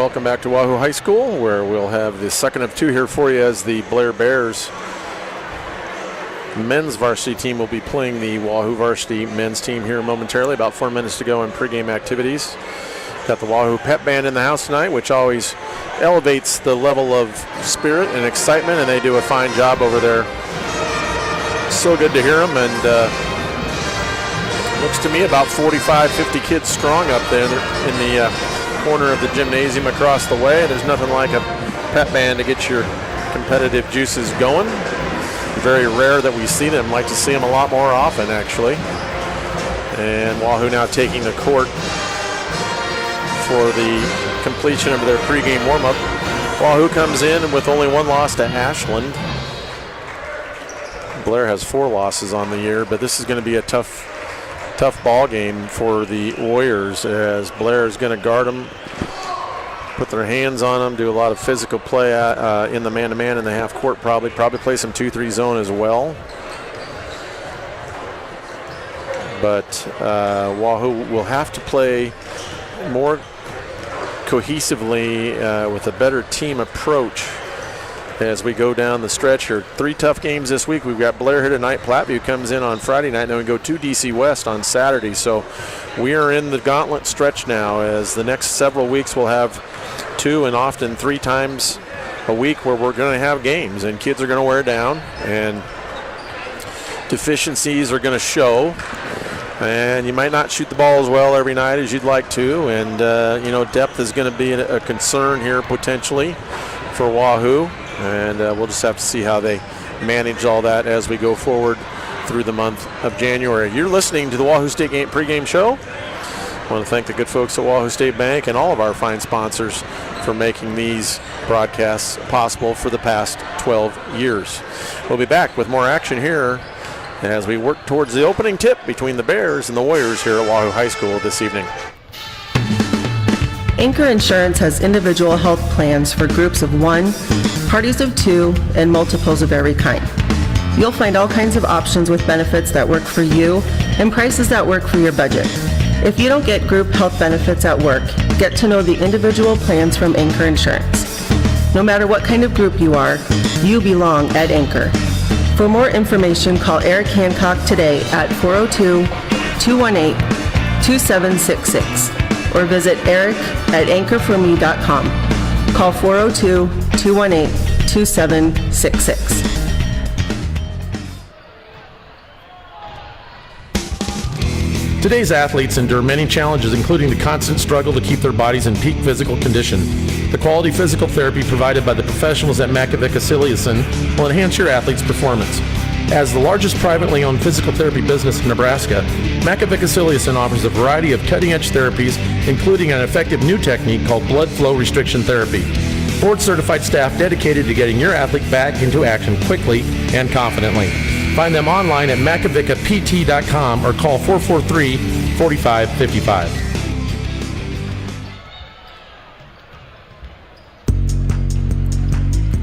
welcome back to Wahoo High School, where we'll have the second of two here for you as the Blair Bears men's varsity team will be playing the Wahoo varsity men's team here momentarily. About 4 minutes to go in pregame activities. Got the Wahoo pep band in the house tonight, which always elevates the level of spirit and excitement, and they do a fine job over there. So good to hear them, and looks to me about 45, 50 kids strong up there in the corner of the gymnasium across the way. There's nothing like a pep band to get your competitive juices going. Very rare that we see them. Like to see them a lot more often, actually. And Wahoo now taking the court for the completion of their pregame warm-up. Wahoo comes in with only one loss to Ashland. Blair has 4 losses on the year, but this is going to be a tough ball game for the Warriors, as Blair is going to guard them, put their hands on them, do a lot of physical play in the man-to-man in the half court, probably play some 2-3 zone as well. But Wahoo will have to play more cohesively with a better team approach as we go down the stretch here. 3 tough games this week. We've got Blair here tonight. Platteview comes in on Friday night, and then we go to DC West on Saturday. So we are in the gauntlet stretch now, as the next several weeks we'll have 2 and often 3 times a week where we're going to have games, and kids are going to wear down, and deficiencies are going to show, and you might not shoot the ball as well every night as you'd like to, and depth is going to be a concern here potentially for Wahoo. And we'll just have to see how they manage all that as we go forward through the month of January. You're listening to the Wahoo State pregame show. I want to thank the good folks at Wahoo State Bank and all of our fine sponsors for making these broadcasts possible for the past 12 years. We'll be back with more action here as we work towards the opening tip between the Bears and the Warriors here at Wahoo High School this evening. Anchor Insurance has individual health plans for groups of 1, parties of 2, and multiples of every kind. You'll find all kinds of options with benefits that work for you and prices that work for your budget. If you don't get group health benefits at work, get to know the individual plans from Anchor Insurance. No matter what kind of group you are, you belong at Anchor. For more information, call Eric Hancock today at 402-218-2766. or visit eric@anchorforme.com. Call 402-218-2766. Today's athletes endure many challenges, including the constant struggle to keep their bodies in peak physical condition. The quality physical therapy provided by the professionals at Makavik-Aciliason will enhance your athlete's performance. As the largest privately owned physical therapy business in Nebraska, Makavik-Aciliason offers a variety of cutting-edge therapies, including an effective new technique called blood flow restriction therapy. Board-certified staff dedicated to getting your athlete back into action quickly and confidently. Find them online at makavikapt.com or call 443-4555.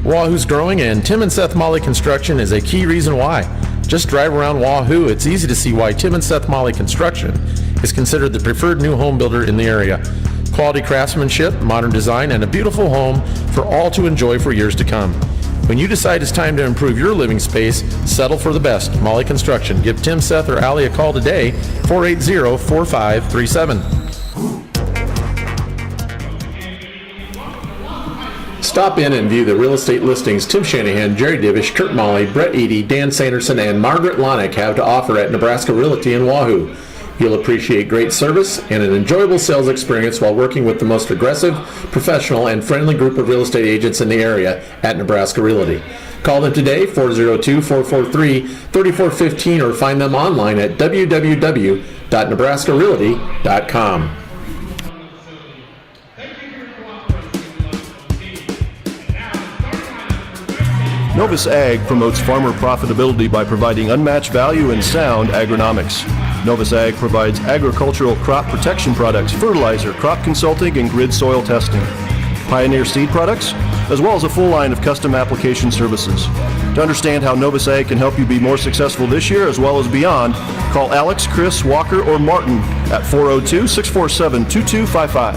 Wahoo's growing, and Tim and Seth Molly Construction is a key reason why. Just drive around Wahoo. It's easy to see why Tim and Seth Molly Construction is considered the preferred new home builder in the area. Quality craftsmanship, modern design, and a beautiful home for all to enjoy for years to come. When you decide it's time to improve your living space, settle for the best. Molly Construction. Give Tim, Seth, or Allie a call today, 480-4537. Stop in and view the real estate listings Tim Shanahan, Jerry Divish, Kurt Molly, Brett Eady, Dan Sanderson, and Margaret Lonick have to offer at Nebraska Realty in Wahoo. You'll appreciate great service and an enjoyable sales experience while working with the most aggressive, professional, and friendly group of real estate agents in the area at Nebraska Realty. Call them today, 402-443-3415, or find them online at www.nebraskarealty.com. Novus Ag promotes farmer profitability by providing unmatched value and sound agronomics. Novus Ag provides agricultural crop protection products, fertilizer, crop consulting, and grid soil testing. Pioneer seed products, as well as a full line of custom application services. To understand how Novus Ag can help you be more successful this year as well as beyond, call Alex, Chris, Walker, or Martin at 402-647-2255.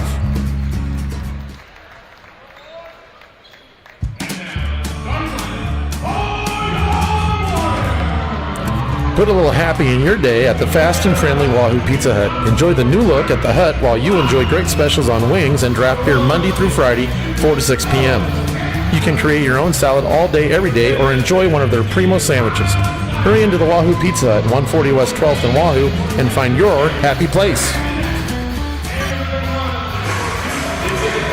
Put a little happy in your day at the fast and friendly Wahoo Pizza Hut. Enjoy the new look at the Hut while you enjoy great specials on wings and draft beer Monday through Friday, 4 to 6 p.m. You can create your own salad all day, every day, or enjoy one of their primo sandwiches. Hurry into the Wahoo Pizza Hut, 140 West 12th in Wahoo, and find your happy place.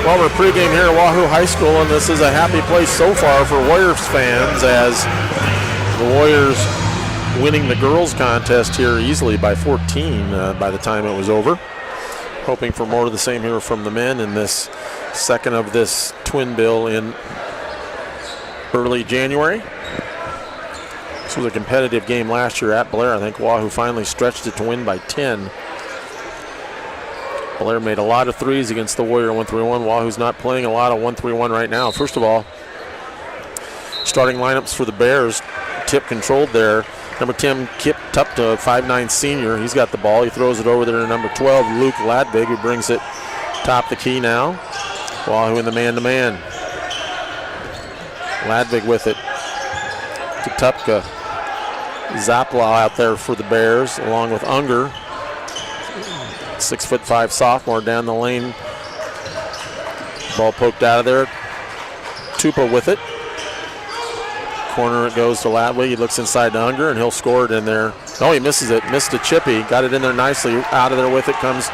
Well, we're pregame here at Wahoo High School, and this is a happy place so far for Warriors fans as the Warriors winning the girls contest here easily by 14 by the time it was over. Hoping for more of the same here from the men in this second of this twin bill in early January. This was a competitive game last year at Blair. I think Wahoo finally stretched it to win by 10. Blair made a lot of threes against the Warrior 1-3-1. Wahoo's not playing a lot of 1-3-1 right now. First of all, starting lineups for the Bears. Tip controlled there. Number 10, Kip Tupta, 5'9" senior. He's got the ball. He throws it over there to number 12, Luke Ladvig, who brings it top the key now. Wahoo in the man-to-man. Ladvig with it to Tupka. Zapla out there for the Bears, along with Unger. 6'5" sophomore down the lane. Ball poked out of there. Tupa with it. Corner it goes to Ladwig. He looks inside to Unger, and he'll score it in there. Oh, he misses it. Missed a chippy. Got it in there nicely. Out of there with it comes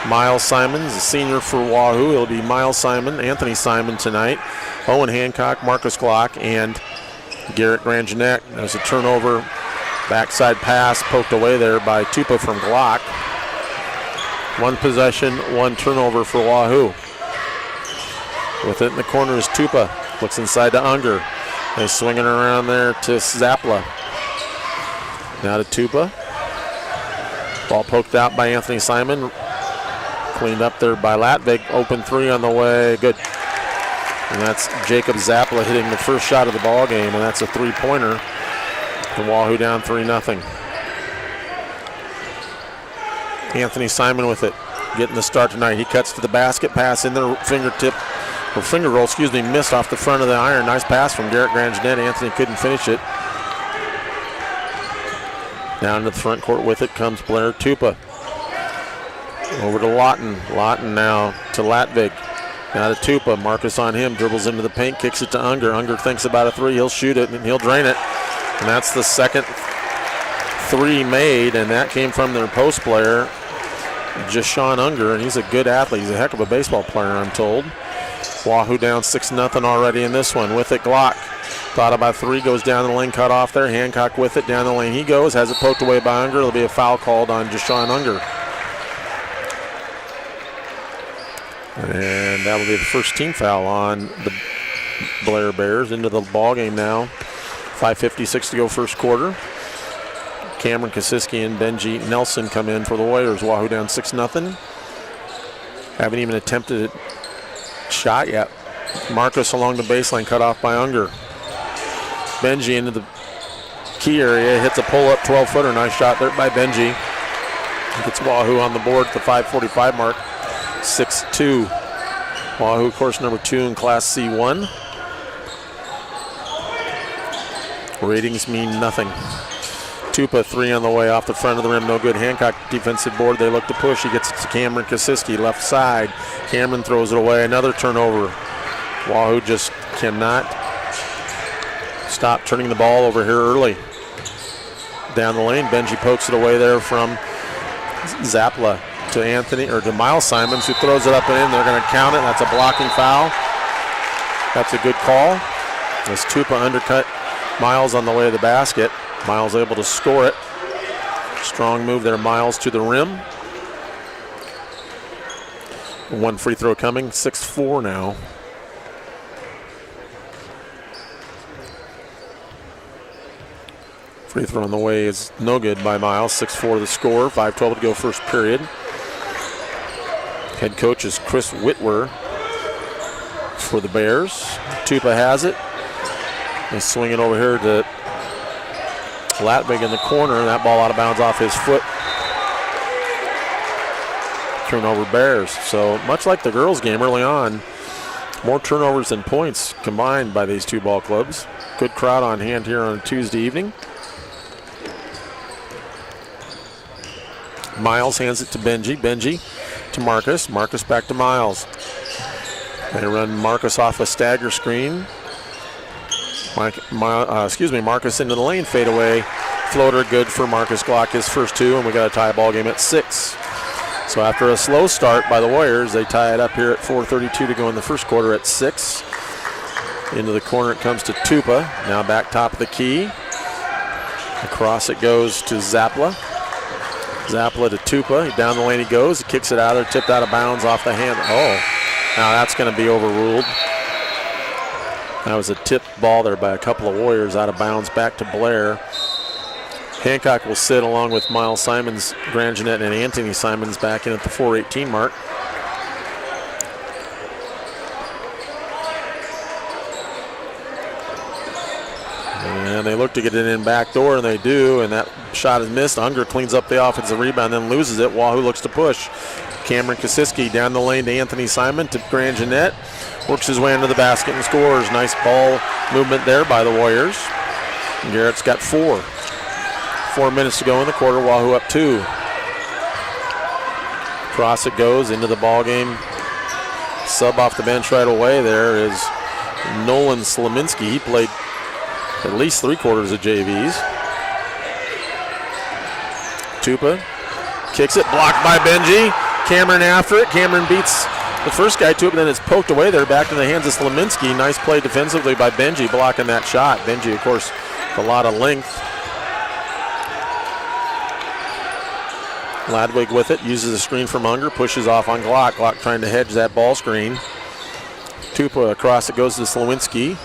Miles Simons, a senior for Wahoo. It'll be Miles Simon, Anthony Simon tonight. Owen Hancock, Marcus Glock, and Garrett Granjanek. There's a turnover. Backside pass poked away there by Tupa from Glock. One possession, one turnover for Wahoo. With it in the corner is Tupa. Looks inside to Unger. They're swinging around there to Zapla. Now to Tupa. Ball poked out by Anthony Simon. Cleaned up there by Ladvig. Open three on the way. Good. And that's Jacob Zapla hitting the first shot of the ball game, and that's a three-pointer. And Wahoo down 3-0. Anthony Simon with it. Getting the start tonight. He cuts to the basket. Pass in the finger roll, missed off the front of the iron. Nice pass from Garrett Granjanet. Anthony couldn't finish it. Down to the front court with it comes Blair Tupa. Over to Lawton. Lawton now to Ladvig. Now to Tupa. Marcus on him. Dribbles into the paint. Kicks it to Unger. Unger thinks about a three. He'll shoot it and he'll drain it. And that's the second three made, and that came from their post player, Jashawn Unger, and he's a good athlete. He's a heck of a baseball player, I'm told. Wahoo down 6-0 already in this one. With it, Glock. Thought about three, goes down the lane, cut off there. Hancock with it, down the lane he goes, has it poked away by Unger. There'll be a foul called on Jashawn Unger. And that will be the first team foul on the Blair Bears. Into the ball game now. 5:56 to go first quarter. Cameron Kosiski and Benji Nelson come in for the Warriors. Wahoo down 6-0. Haven't even attempted a shot yet. Marcus along the baseline, cut off by Unger. Benji into the key area, hits a pull-up 12-footer. Nice shot there by Benji. Gets Wahoo on the board at the 5:45 mark. 6-2. Wahoo, course number 2 in Class C1. Ratings mean nothing. Tupa, three on the way off the front of the rim, no good. Hancock defensive board, they look to push. He gets it to Cameron Kosiski, left side. Cameron throws it away, another turnover. Wahoo just cannot stop turning the ball over here early. Down the lane, Benji pokes it away there from Zapla to Anthony, or to Miles Simons, who throws it up and in. They're going to count it. That's a blocking foul. That's a good call. As Tupa undercut Miles on the way to the basket. Miles able to score it. Strong move there, Miles to the rim. One free throw coming, 6-4 now. Free throw on the way is no good by Miles. 6-4 the score, 5:12 to go first period. Head coach is Chris Whitwer for the Bears. Tupa has it. They swing it over here to Latwig in the corner. That ball out of bounds off his foot. Turnover Bears. So much like the girls game early on, more turnovers than points combined by these two ball clubs. Good crowd on hand here on a Tuesday evening. Miles hands it to Benji. Benji to Marcus. Marcus back to Miles. They run Marcus off a stagger screen. Marcus into the lane, fade away. Floater good for Marcus Glock, his first two, and we got a tie ball game at 6. So after a slow start by the Warriors, they tie it up here at 4:32 to go in the first quarter at 6. Into the corner it comes to Tupa. Now back top of the key. Across it goes to Zapla. Zapla to Tupa. Down the lane he goes. He kicks it out there, tipped out of bounds off the hand. Oh, now that's going to be overruled. That was a tipped ball there by a couple of Warriors out of bounds back to Blair. Hancock will sit along with Miles Simons, Grangenet, and Anthony Simons back in at the 4:18 mark. And they look to get it in back door, and they do, and that shot is missed. Unger cleans up the offensive rebound, then loses it. Wahoo looks to push. Cameron Kosiski down the lane to Anthony Simon to Grangenet. Works his way into the basket and scores. Nice ball movement there by the Warriors. And Garrett's got 4. 4 minutes to go in the quarter. Wahoo up 2. Cross it goes into the ball game. Sub off the bench right away there is Nolan Slaminski. He played at least 3/4 of JVs. Tupa kicks it, blocked by Benji. Cameron after it. Cameron beats the first guy to it, but then it's poked away there, back to the hands of Slaminski. Nice play defensively by Benji, blocking that shot. Benji, of course, with a lot of length. Ladwig with it, uses the screen from Unger, pushes off on Glock. Glock trying to hedge that ball screen. Tupa across it goes to Slawinski.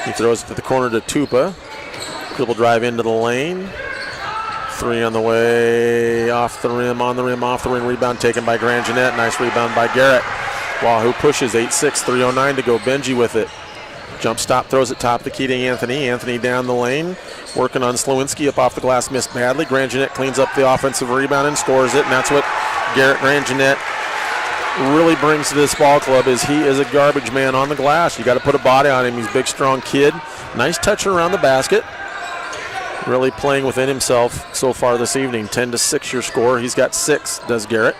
He throws it to the corner to Tupa. Dribble drive into the lane. 3 on the way, off the rim, on the rim, off the rim. Rebound taken by Grangenet. Nice rebound by Garrett. Wahoo pushes, 8-6, 3:09 to go. Benji with it. Jump stop, throws it top of the key to Anthony. Anthony down the lane, working on Slawinski, up off the glass, missed badly. Grangenet cleans up the offensive rebound and scores it, and that's what Garrett Grangenet really brings to this ball club, is he is a garbage man on the glass. You got to put a body on him. He's a big, strong kid. Nice touch around the basket. Really playing within himself so far this evening. 10-6 your score. He's got 6, does Garrett.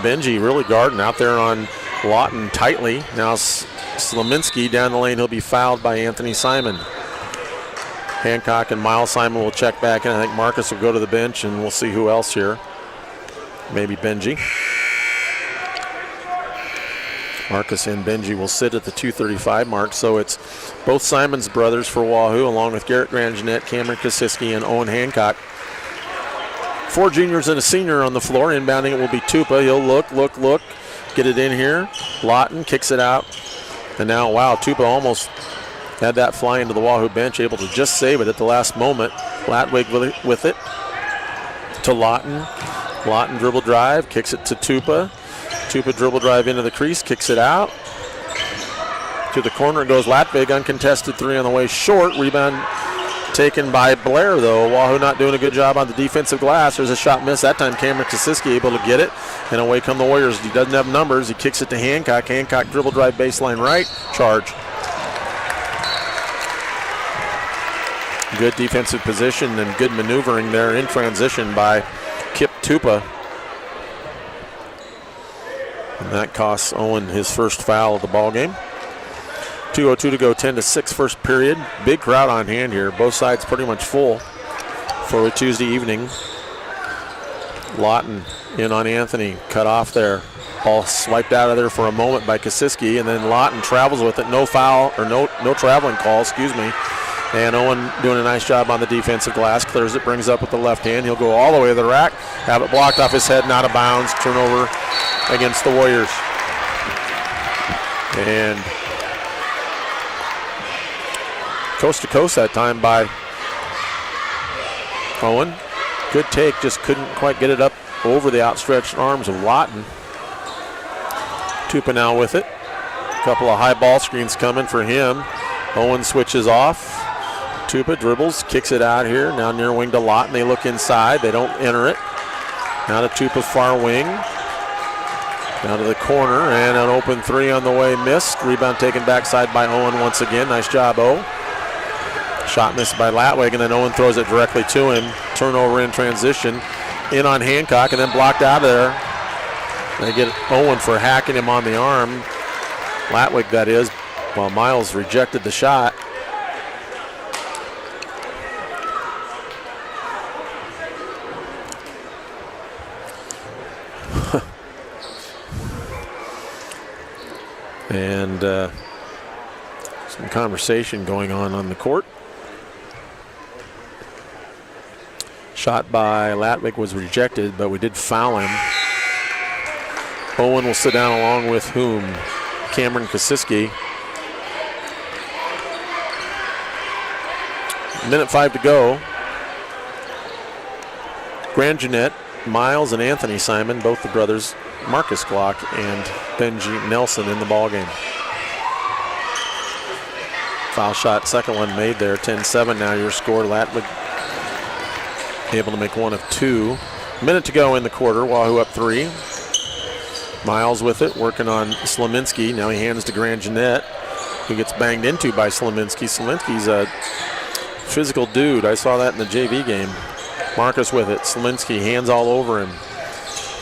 Benji really guarding out there on Lawton tightly. Now Slaminski down the lane. He'll be fouled by Anthony Simon. Hancock and Miles Simon will check back in. I think Marcus will go to the bench, and we'll see who else here. Maybe Benji. Marcus and Benji will sit at the 2:35 mark. So it's both Simons brothers for Wahoo, along with Garrett Grangenet, Cameron Kosiski, and Owen Hancock. 4 juniors and a senior on the floor. Inbounding it will be Tupa. He'll look, get it in here. Lawton kicks it out. And now, wow, Tupa almost had that fly into the Wahoo bench, able to just save it at the last moment. Latwig with it to Lawton. Lawton dribble drive, kicks it to Tupa. Tupa dribble drive into the crease, kicks it out. To the corner goes Latwig, uncontested 3 on the way short. Rebound taken by Blair, though. Wahoo not doing a good job on the defensive glass. There's a shot miss. That time Cameron Kosiski able to get it. And away come the Warriors. He doesn't have numbers. He kicks it to Hancock. Hancock dribble drive baseline right. Charge. Good defensive position and good maneuvering there in transition by Kip Tupa. And that costs Owen his first foul of the ball game. 2:02 to go, 10-6 first period. Big crowd on hand here. Both sides pretty much full for a Tuesday evening. Lawton in on Anthony, cut off there. Ball swiped out of there for a moment by Kosiski, and then Lawton travels with it. No foul, or no traveling call, excuse me. And Owen doing a nice job on the defensive glass. Clears it, brings up with the left hand. He'll go all the way to the rack, have it blocked off his head and out of bounds. Turnover against the Warriors. And coast to coast that time by Owen. Good take, just couldn't quite get it up over the outstretched arms of Lawton. Tupa now with it. A couple of high ball screens coming for him. Owen switches off. Tupa dribbles, kicks it out here. Now near wing to Lawton. They look inside. They don't enter it. Now to Tupa's far wing. Down to the corner, and an open 3 on the way, missed. Rebound taken backside by Owen once again. Nice job, O. Shot missed by Latwig, and then Owen throws it directly to him. Turnover in transition. In on Hancock, and then blocked out of there. They get Owen for hacking him on the arm. Latwig, that is, while Miles rejected the shot. And some conversation going on the court. Shot by Latwig was rejected, but we did foul him. Owen will sit down along with whom? Cameron Kosiski. Minute 5 to go. Grand Jeanette, Miles and Anthony Simon, both the brothers, Marcus Glock and Benji Nelson in the ballgame. Foul shot, second one made there. 10-7 now your score. Latwig able to make one of two. Minute to go in the quarter. Wahoo up 3. Miles with it, working on Slominski. Now he hands to Grand Jeanette, who gets banged into by Slominski. Slominski's a physical dude. I saw that in the JV game. Marcus with it. Slominski hands all over him.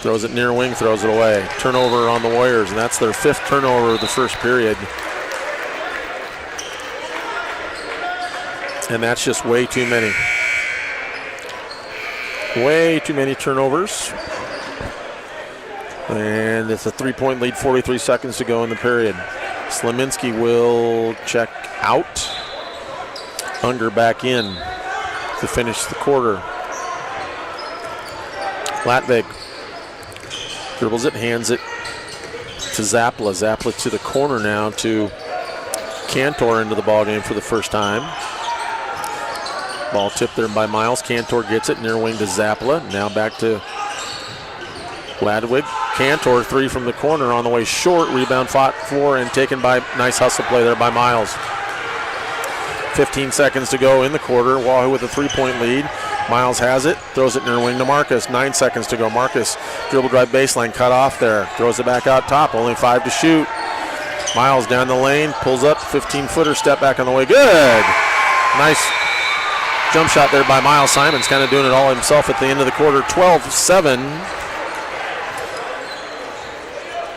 Throws it near wing, throws it away. Turnover on the Warriors, and that's their 5th turnover of the first period. And that's just way too many. Way too many turnovers. And it's a 3-point lead, 43 seconds to go in the period. Slominski will check out. Unger back in to finish the quarter. Latwig dribbles it, hands it to Zapla. Zapla to the corner now to Cantor into the ballgame for the first time. Ball tipped there by Miles. Cantor gets it near wing to Zapla. Now back to Latwig. Cantor, 3 from the corner on the way short. Rebound fought for and taken by, nice hustle play there by Miles. 15 seconds to go in the quarter. Wahoo with a 3-point lead. Miles has it, throws it near wing to Marcus. 9 seconds to go. Marcus dribble drive baseline, cut off there. Throws it back out top, only 5 to shoot. Miles down the lane, pulls up, 15-footer, step back on the way. Good! Nice jump shot there by Miles. Simon's kind of doing it all himself at the end of the quarter. 12-7.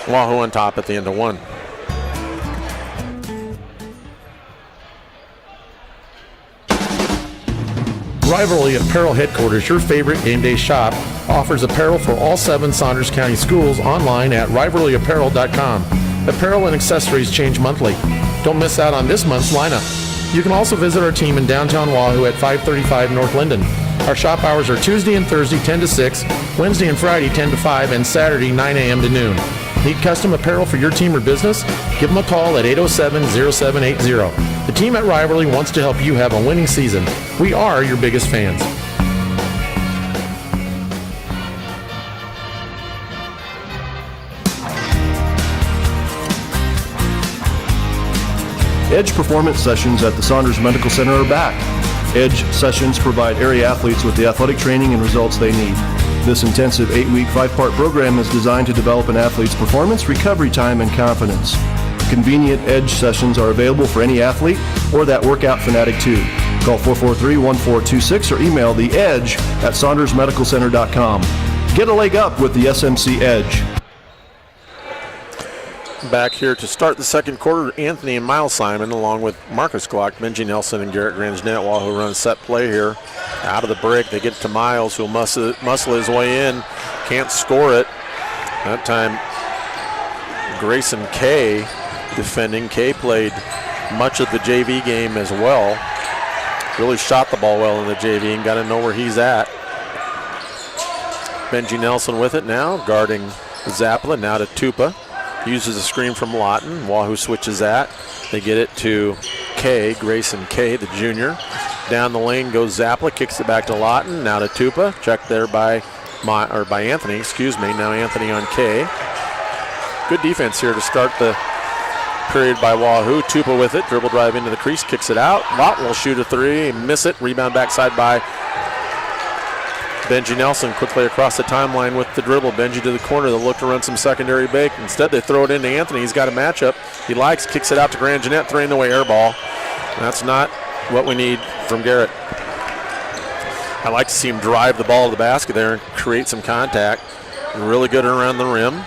Wahoo on top at the end of 1. Rivalry Apparel Headquarters, your favorite game day shop, offers apparel for all 7 Saunders County schools online at rivalryapparel.com. Apparel and accessories change monthly. Don't miss out on this month's lineup. You can also visit our team in downtown Wahoo at 535 North Linden. Our shop hours are Tuesday and Thursday 10 to 6, Wednesday and Friday 10 to 5, and Saturday 9 a.m. to noon. Need custom apparel for your team or business? Give them a call at 807-0780. The team at Rivalry wants to help you have a winning season. We are your biggest fans. Edge performance sessions at the Saunders Medical Center are back. Edge sessions provide area athletes with the athletic training and results they need. This intensive 8-week, 5-part program is designed to develop an athlete's performance, recovery time, and confidence. Convenient Edge sessions are available for any athlete or that workout fanatic too. Call 443-1426 or email theedge@saundersmedicalcenter.com. Get a leg up with the SMC Edge. Back here to start the second quarter, Anthony and Miles Simon, along with Marcus Glock, Benji Nelson, and Garrett Grangenet, Wahoo run a set play here. Out of the break, they get to Miles, who'll muscle his way in. Can't score it. That time, Grayson Kay defending. Kay played much of the JV game as well. Really shot the ball well in the JV and got to know where he's at. Benji Nelson with it now, guarding Zapla, now to Tupa. Uses a screen from Lawton. Wahoo switches that. They get it to Kay, Grayson Kay, the junior. Down the lane goes Zapla, kicks it back to Lawton. Now to Tupa. Checked there by Anthony, Now Anthony on Kay. Good defense here to start the period by Wahoo. Tupa with it. Dribble drive into the crease, kicks it out. Lawton will shoot a 3, miss it. Rebound backside by Benji Nelson, quickly across the timeline with the dribble. Benji to the corner. They'll look to run some secondary bake. Instead, they throw it into Anthony. He's got a matchup. He likes, kicks it out to Grand Jeanette, 3 in the way, air ball. That's not what we need from Garrett. I like to see him drive the ball to the basket there and create some contact. Really good around the rim.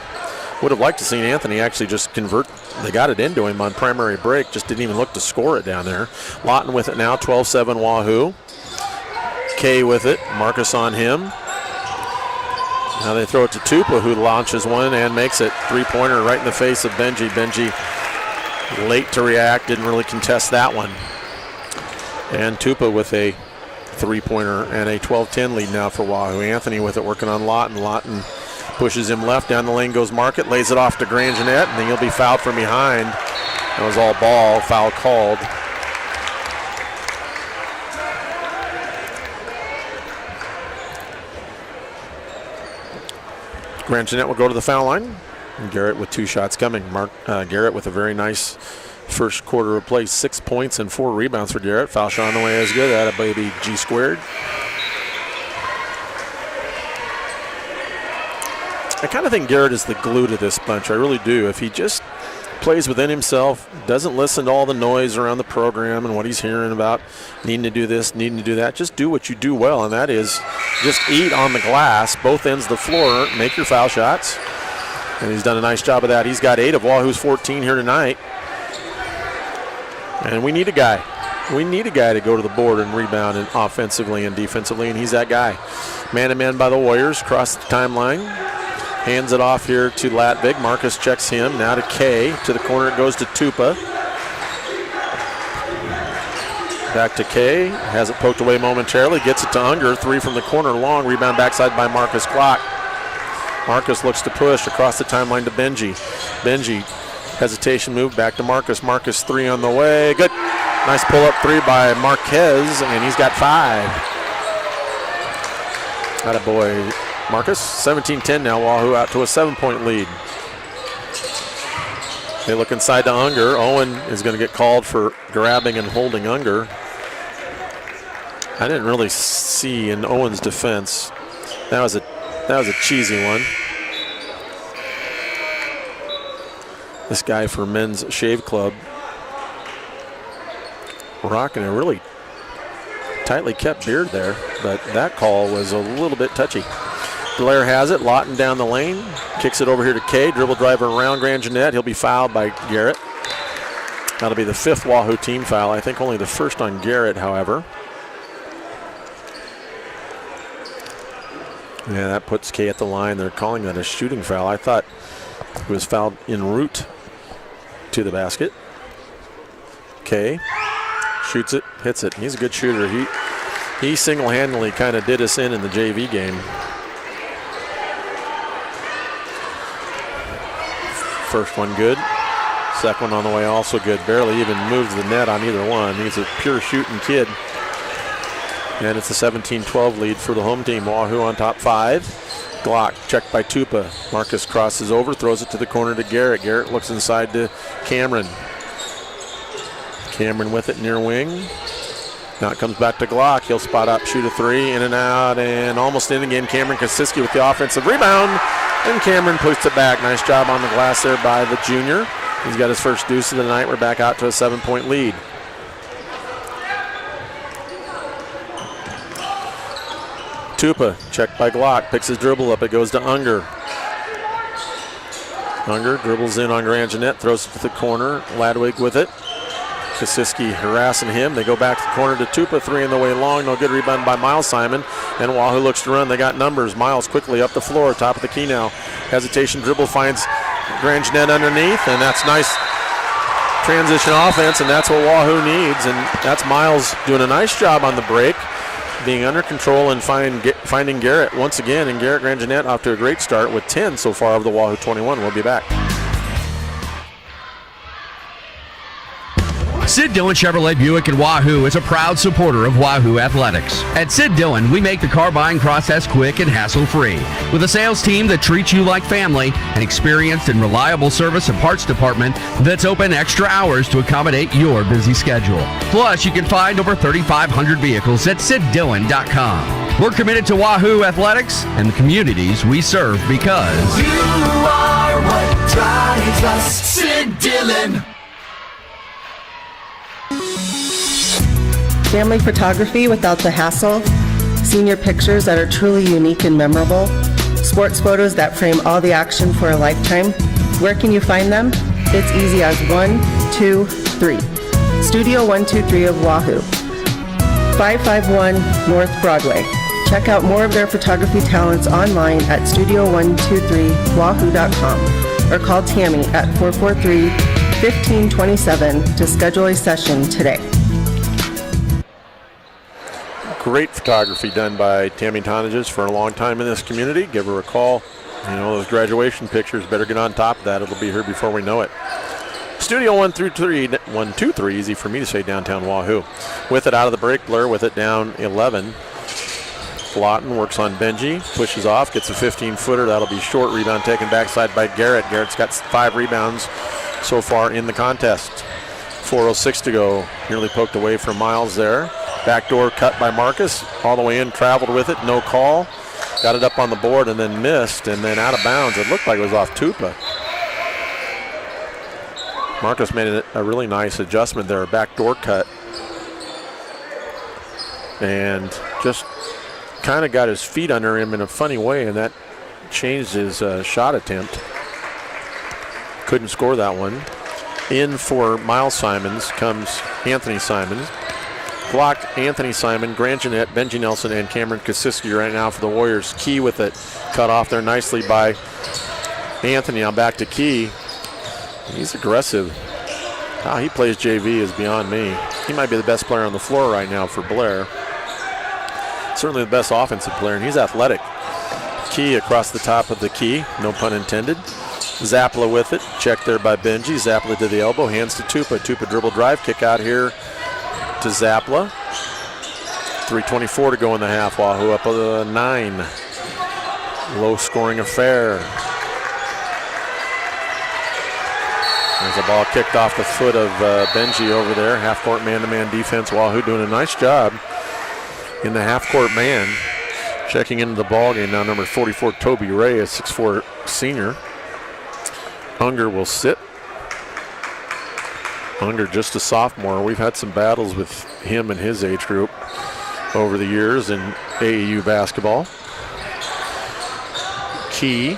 Would have liked to see Anthony actually just convert. They got it into him on primary break, just didn't even look to score it down there. Lawton with it now, 12-7 Wahoo. Kay with it, Marcus on him. Now they throw it to Tupa, who launches one and makes it. Three-pointer right in the face of Benji. Benji late to react, didn't really contest that one. And Tupa with a three-pointer and a 12-10 lead now for Wahoo. Anthony with it, working on Lawton. Lawton pushes him left, down the lane goes Market, lays it off to Grangenet, and then he'll be fouled from behind. That was all ball, foul called. Grangenet will go to the foul line. And Garrett with 2 shots coming. Garrett with a very nice first quarter of play, 6 points and 4 rebounds for Garrett. Foul shot on the way is good. That a baby G squared. I kind of think Garrett is the glue to this bunch. I really do. If he just plays within himself, doesn't listen to all the noise around the program and what he's hearing about needing to do this, needing to do that, just do what you do well, and that is just eat on the glass, both ends of the floor, make your foul shots. And he's done a nice job of that. He's got 8 of Wahoo's 14 here tonight. And we need a guy. We need a guy to go to the board and rebound and offensively and defensively, and he's that guy. Man-to-man by the Warriors, across the timeline. Hands it off here to Latvig. Marcus checks him. Now to Kay. To the corner it goes to Tupa. Back to Kay. Has it poked away momentarily. Gets it to Unger. 3 from the corner. Long rebound backside by Marcus Glock. Marcus looks to push across the timeline to Benji. Benji, hesitation move back to Marcus. Marcus 3 on the way. Good. Nice pull-up 3 by Marquez, and he's got 5. Attaboy. Marcus, 17-10 now. Wahoo out to a 7-point lead. They look inside to Unger. Owen is going to get called for grabbing and holding Unger. I didn't really see in Owen's defense. That was a cheesy one. This guy for Men's Shave Club rocking a really tightly kept beard there, but that call was a little bit touchy. Blair has it, Lawton down the lane, kicks it over here to Kay, dribble driver around Grangenet. He'll be fouled by Garrett. That'll be the 5th Wahoo team foul. I think only the first on Garrett, however. Yeah, that puts Kay at the line. They're calling that a shooting foul. I thought he was fouled en route to the basket. Kay shoots it, hits it. He's a good shooter. He single-handedly kind of did us in the JV game. First one good. Second one on the way also good. Barely even moves the net on either one. He's a pure shooting kid. And it's a 17-12 lead for the home team. Wahoo on top 5. Glock checked by Tupa. Marcus crosses over, throws it to the corner to Garrett. Garrett looks inside to Cameron. Cameron with it near wing. Now it comes back to Glock. He'll spot up, shoot a 3, in and out, and almost in again. Cameron Kosiski with the offensive rebound. And Cameron puts it back. Nice job on the glass there by the junior. He's got his first deuce of the night. We're back out to a 7-point lead. Tupa, checked by Glock, picks his dribble up. It goes to Unger. Unger dribbles in on Grangenet, throws it to the corner. Ladwig with it. Kosiski harassing him. They go back to the corner to Tupa. 3 in the way long. No good rebound by Miles Simon. And Wahoo looks to run. They got numbers. Miles quickly up the floor. Top of the key now. Hesitation dribble finds Grangenet underneath. And that's nice transition offense. And that's what Wahoo needs. And that's Miles doing a nice job on the break, being under control and finding Garrett once again. And Garrett Grangenet off to a great start with 10 so far of the Wahoo 21. We'll be back. Sid Dillon Chevrolet Buick in Wahoo is a proud supporter of Wahoo Athletics. At Sid Dillon, we make the car buying process quick and hassle-free. With a sales team that treats you like family, an experienced and reliable service and parts department that's open extra hours to accommodate your busy schedule. Plus, you can find over 3,500 vehicles at SidDillon.com. We're committed to Wahoo Athletics and the communities we serve because you are what drives us. Sid Dillon. Family photography without the hassle, senior pictures that are truly unique and memorable, sports photos that frame all the action for a lifetime. Where can you find them? It's easy as 1, 2, 3. Studio 123 of Wahoo, 551 North Broadway. Check out more of their photography talents online at studio123wahoo.com or call Tammy at 443-1527 to schedule a session today. Great photography done by Tammy Tonages for a long time in this community. Give her a call. You know, those graduation pictures, better get on top of that. It'll be here before we know it. Studio 123, easy for me to say, downtown Wahoo. With it out of the break, Blair with it down 11. Lawton works on Benji, pushes off, gets a 15-footer. That'll be short. Rebound taken backside by Garrett. Garrett's got 5 rebounds so far in the contest. 4:06 to go. Nearly poked away from Miles there. Backdoor cut by Marcus. All the way in, traveled with it, no call. Got it up on the board and then missed, and then out of bounds. It looked like it was off Tupa. Marcus made a really nice adjustment there, a backdoor cut. And just kind of got his feet under him in a funny way, and that changed his shot attempt. Couldn't score that one. In for Miles Simons comes Anthony Simons. Blocked Anthony Simon, Grant Jeanette, Benji Nelson, and Cameron Kosiski right now for the Warriors. Key with it, cut off there nicely by Anthony. Now back to Key. He's aggressive. How he plays JV is beyond me. He might be the best player on the floor right now for Blair. Certainly the best offensive player, and he's athletic. Key across the top of the key, no pun intended. Zappala with it, checked there by Benji. Zappala to the elbow, hands to Tupa. Tupa dribble drive, kick out here to Zappala. 3:24 to go in the half. Wahoo up 9. Low scoring affair. There's a ball kicked off the foot of Benji over there. Half court man-to-man defense. Wahoo doing a nice job in the half court man. Checking into the ball game now, number 44, Toby Ray, a 6'4 senior. Unger will sit. Unger just a sophomore. We've had some battles with him and his age group over the years in AAU basketball. Key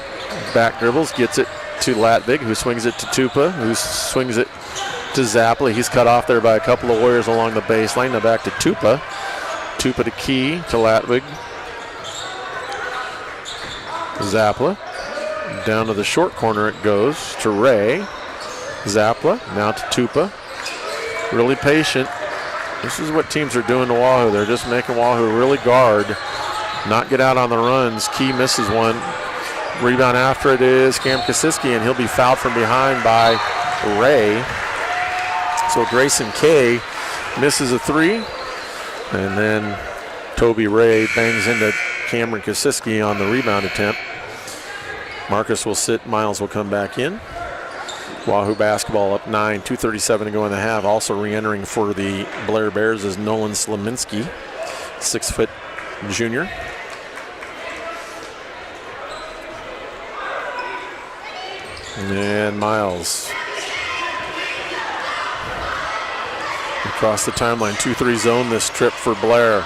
back dribbles, gets it to Latvig, who swings it to Tupa, who swings it to Zappala. He's cut off there by a couple of Warriors along the baseline. Now back to Tupa. Tupa to Key, to Latvig. Zappala. Down to the short corner it goes to Ray. Zappala, now to Tupa. Really patient. This is what teams are doing to Wahoo. They're just making Wahoo really guard, not get out on the runs. Key misses one. Rebound after it is Cam Kosiski, and he'll be fouled from behind by Ray. So Grayson Kay misses a 3, and then Toby Ray bangs into Cameron Kosiski on the rebound attempt. Marcus will sit, Miles will come back in. Wahoo basketball up 9, 2:37 to go in the half. Also re-entering for the Blair Bears is Nolan Slaminski, 6-foot junior. And Miles across the timeline, 2-3 zone this trip for Blair.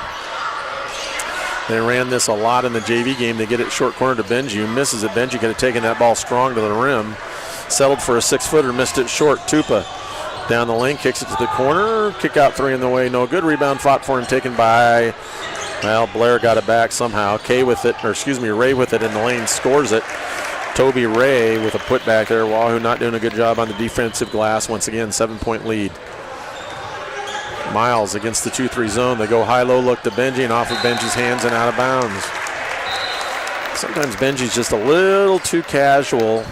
They ran this a lot in the JV game. They get it short corner to Benji, who misses it. Benji could have taken that ball strong to the rim. Settled for a 6-footer, missed it short. Tupa down the lane, kicks it to the corner. Kick out 3 in the way, no good. Rebound fought for and taken by, well, Blair got it back somehow. Ray with it in the lane, scores it. Toby Ray with a putback there. Wahoo not doing a good job on the defensive glass. Once again, 7-point lead. Miles against the 2-3 zone. They go high-low look to Benji, and off of Benji's hands and out of bounds. Sometimes Benji's just a little too casual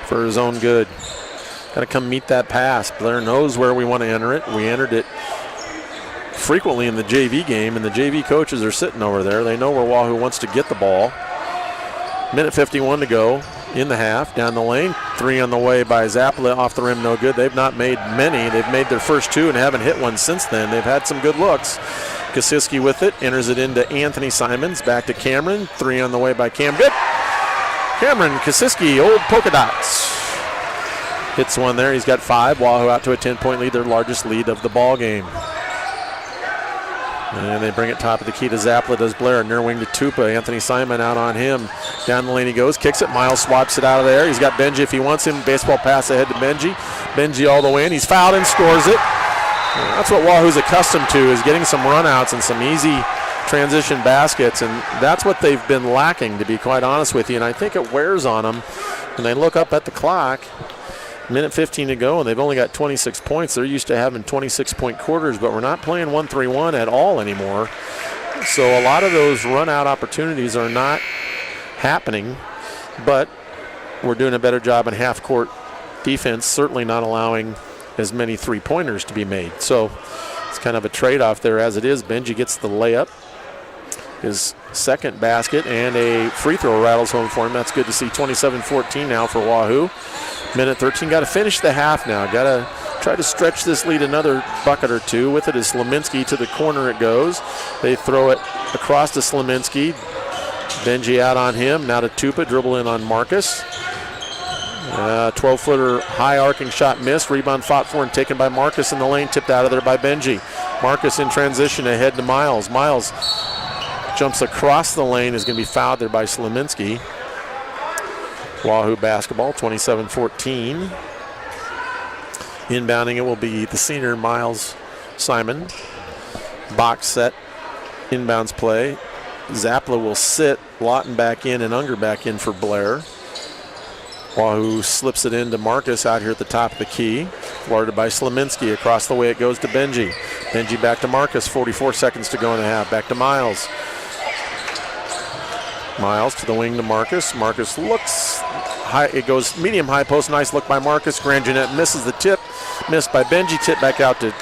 for his own good. Got to come meet that pass. Blair knows where we want to enter it. We entered it frequently in the JV game, and the JV coaches are sitting over there. They know where Wahoo wants to get the ball. Minute 51 to go in the half. Down the lane, 3 on the way by Zappala, off the rim, no good. They've not made many. They've made their first 2 and haven't hit one since then. They've had some good looks. Kosiski with it, enters it into Anthony Simons. Back to Cameron, 3 on the way by Cam. Good. Cameron Kosiski, old polka dots. Hits one there. He's got 5. Wahoo out to a 10-point lead, their largest lead of the ball game. And they bring it top of the key to Zapla, does Blair. Near wing to Tupa. Anthony Simon out on him. Down the lane he goes, kicks it. Miles swaps it out of there. He's got Benji if he wants him. Baseball pass ahead to Benji. Benji all the way in. He's fouled and scores it. That's what Wahoo's accustomed to, is getting some runouts and some easy transition baskets, and that's what they've been lacking, to be quite honest with you. And I think it wears on them when they look up at the clock. Minute 15 to go, and they've only got 26 points. They're used to having 26-point quarters, but we're not playing 1-3-1 at all anymore. So a lot of those run-out opportunities are not happening, but we're doing a better job in half-court defense, certainly not allowing as many three-pointers to be made. So it's kind of a trade-off there as it is. Benji gets the layup, his second basket, and a free throw rattles home for him. That's good to see. 27-14 now for Wahoo. Minute 13. Got to finish the half now. Got to try to stretch this lead another bucket or two. With it is Sleminski. To the corner it goes. They throw it across to Sleminski. Benji out on him. Now to Tupa. Dribble in on Marcus. 12-footer high arcing shot missed. Rebound fought for and taken by Marcus in the lane. Tipped out of there by Benji. Marcus in transition ahead to Miles. Miles jumps across the lane. Is going to be fouled there by Sleminski. Wahoo basketball, 27-14. Inbounding it will be the senior Miles Simon. Box set, inbounds play. Zapla will sit, Lawton back in and Unger back in for Blair. Wahoo slips it into Marcus out here at the top of the key. Guarded by Sleminski. Across the way it goes to Benji. Benji back to Marcus, 44 seconds to go in the half. Back to Miles. Miles to the wing to Marcus. Marcus looks high. It goes medium high post. Nice look by Marcus. Grand Jeanette misses the tip. Missed by Benji. Tip back out to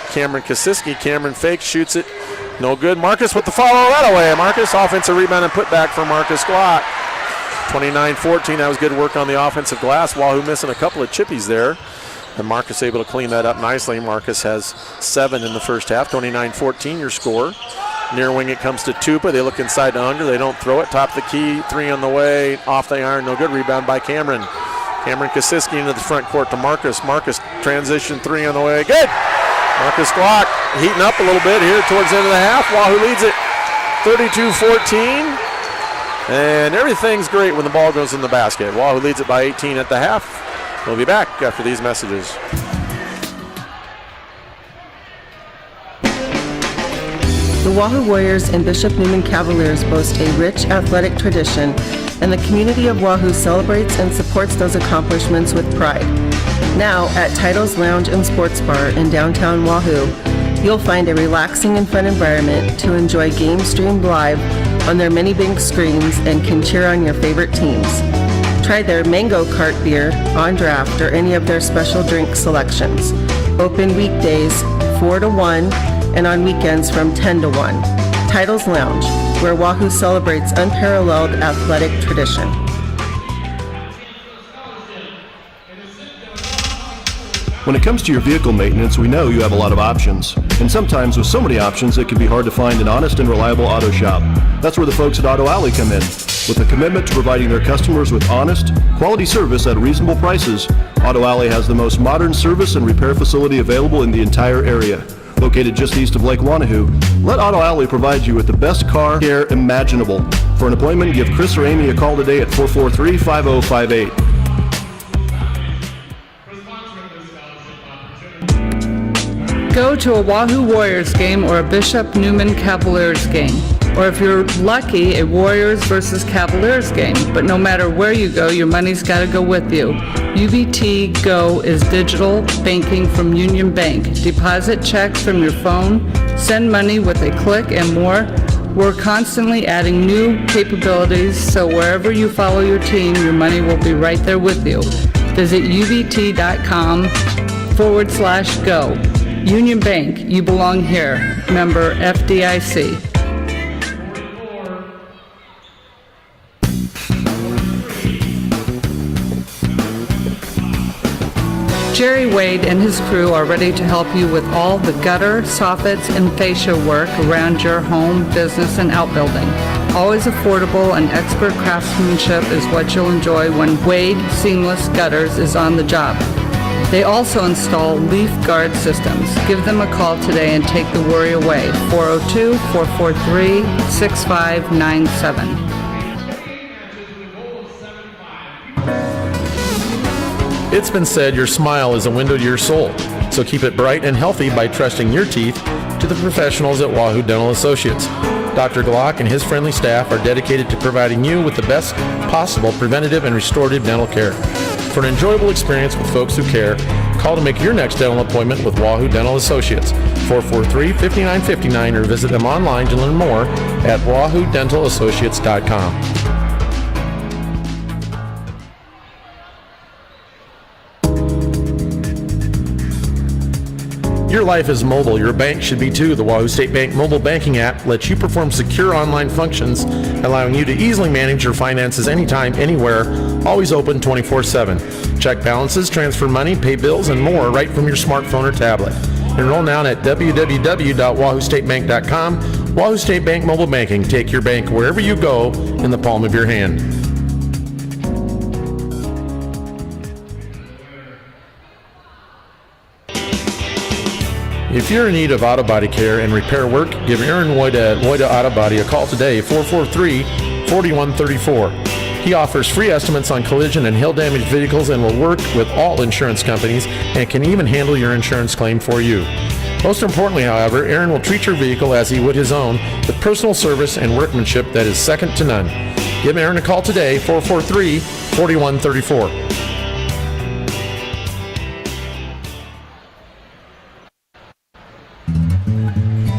Cameron Kosiski. Cameron fakes, shoots it. No good. Marcus with the follow right away. Marcus, offensive rebound and put back for Marcus Glock. 29-14. That was good work on the offensive glass. Wahoo missing a couple of chippies there. And Marcus able to clean that up nicely. Marcus has 7 in the first half. 29-14 your score. Near wing it comes to Tupa. They look inside to Unger. They don't throw it. Top of the key. 3 on the way. Off the iron. No good. Rebound by Cameron. Cameron Kosiski into the front court to Marcus. Marcus transition 3 on the way. Good. Marcus Glock heating up a little bit here towards the end of the half. Wahoo leads it 32-14. And everything's great when the ball goes in the basket. Wahoo leads it by 18 at the half. We'll be back after these messages. The Wahoo Warriors and Bishop Neumann Cavaliers boast a rich athletic tradition, and the community of Wahoo celebrates and supports those accomplishments with pride. Now, at Title's Lounge and Sports Bar in downtown Wahoo, you'll find a relaxing and fun environment to enjoy games streamed live on their many big screens and can cheer on your favorite teams. Try their Mango Cart beer on draft or any of their special drink selections. Open weekdays 4 to 1 and on weekends from 10 to 1. Title's Lounge, where Wahoo celebrates unparalleled athletic tradition. When it comes to your vehicle maintenance, we know you have a lot of options. And sometimes with so many options, it can be hard to find an honest and reliable auto shop. That's where the folks at Auto Alley come in. With a commitment to providing their customers with honest, quality service at reasonable prices, Auto Alley has the most modern service and repair facility available in the entire area. Located just east of Lake Wahoo, let Auto Alley provide you with the best car care imaginable. For an appointment, give Chris or Amy a call today at 443-5058. Go to a Wahoo Warriors game or a Bishop Neumann Cavaliers game. Or if you're lucky, a Warriors versus Cavaliers game. But no matter where you go, your money's got to go with you. UBT Go is digital banking from Union Bank. Deposit checks from your phone, send money with a click, and more. We're constantly adding new capabilities, so wherever you follow your team, your money will be right there with you. Visit ubt.com/go. Union Bank, you belong here. Member FDIC. Jerry Wade and his crew are ready to help you with all the gutter, soffits, and fascia work around your home, business, and outbuilding. Always affordable and expert craftsmanship is what you'll enjoy when Wade Seamless Gutters is on the job. They also install leaf guard systems. Give them a call today and take the worry away. 402-443-6597. It's been said your smile is a window to your soul, so keep it bright and healthy by trusting your teeth to the professionals at Wahoo Dental Associates. Dr. Glock and his friendly staff are dedicated to providing you with the best possible preventative and restorative dental care. For an enjoyable experience with folks who care, call to make your next dental appointment with Wahoo Dental Associates, 443-5959, or visit them online to learn more at wahoodentalassociates.com. Your life is mobile. Your bank should be too. The Wahoo State Bank mobile banking app lets you perform secure online functions, allowing you to easily manage your finances anytime, anywhere, always open 24/7. Check balances, transfer money, pay bills, and more right from your smartphone or tablet. Enroll now at www.wahoostatebank.com. Wahoo State Bank mobile banking. Take your bank wherever you go in the palm of your hand. If you're in need of auto body care and repair work, give Aaron Woida at Woida Auto Body a call today, 443-4134. He offers free estimates on collision and hail damaged vehicles and will work with all insurance companies and can even handle your insurance claim for you. Most importantly, however, Aaron will treat your vehicle as he would his own with personal service and workmanship that is second to none. Give Aaron a call today, 443-4134.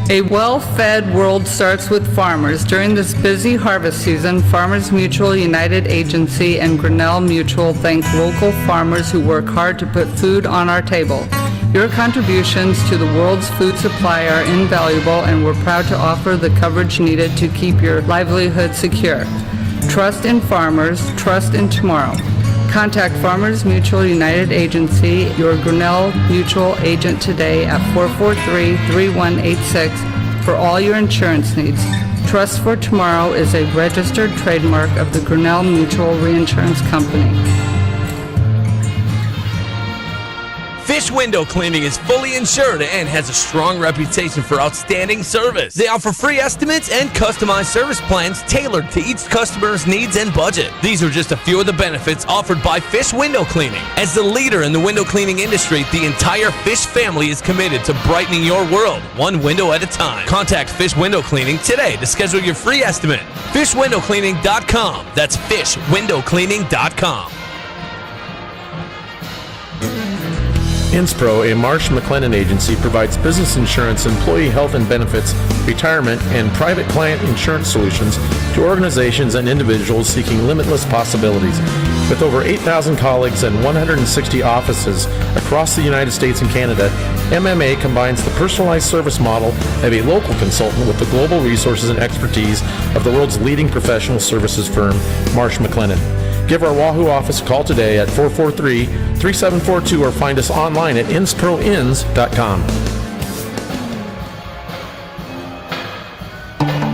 A well-fed world starts with farmers. During this busy harvest season, Farmers Mutual United Agency and Grinnell Mutual thank local farmers who work hard to put food on our table. Your contributions to the world's food supply are invaluable, and we're proud to offer the coverage needed to keep your livelihood secure. Trust in farmers, trust in tomorrow. Contact Farmers Mutual United Agency, your Grinnell Mutual agent today at 443-3186 for all your insurance needs. Trust for Tomorrow is a registered trademark of the Grinnell Mutual Reinsurance Company. Fish Window Cleaning is fully insured and has a strong reputation for outstanding service. They offer free estimates and customized service plans tailored to each customer's needs and budget. These are just a few of the benefits offered by Fish Window Cleaning. As the leader in the window cleaning industry, the entire Fish family is committed to brightening your world, one window at a time. Contact Fish Window Cleaning today to schedule your free estimate. FishWindowCleaning.com. That's FishWindowCleaning.com. Inspro, a Marsh McLennan agency, provides business insurance, employee health and benefits, retirement, and private client insurance solutions to organizations and individuals seeking limitless possibilities. With over 8,000 colleagues and 160 offices across the United States and Canada, MMA combines the personalized service model of a local consultant with the global resources and expertise of the world's leading professional services firm, Marsh McLennan. Give our Wahoo office a call today at 443-3742 or find us online at insproins.com.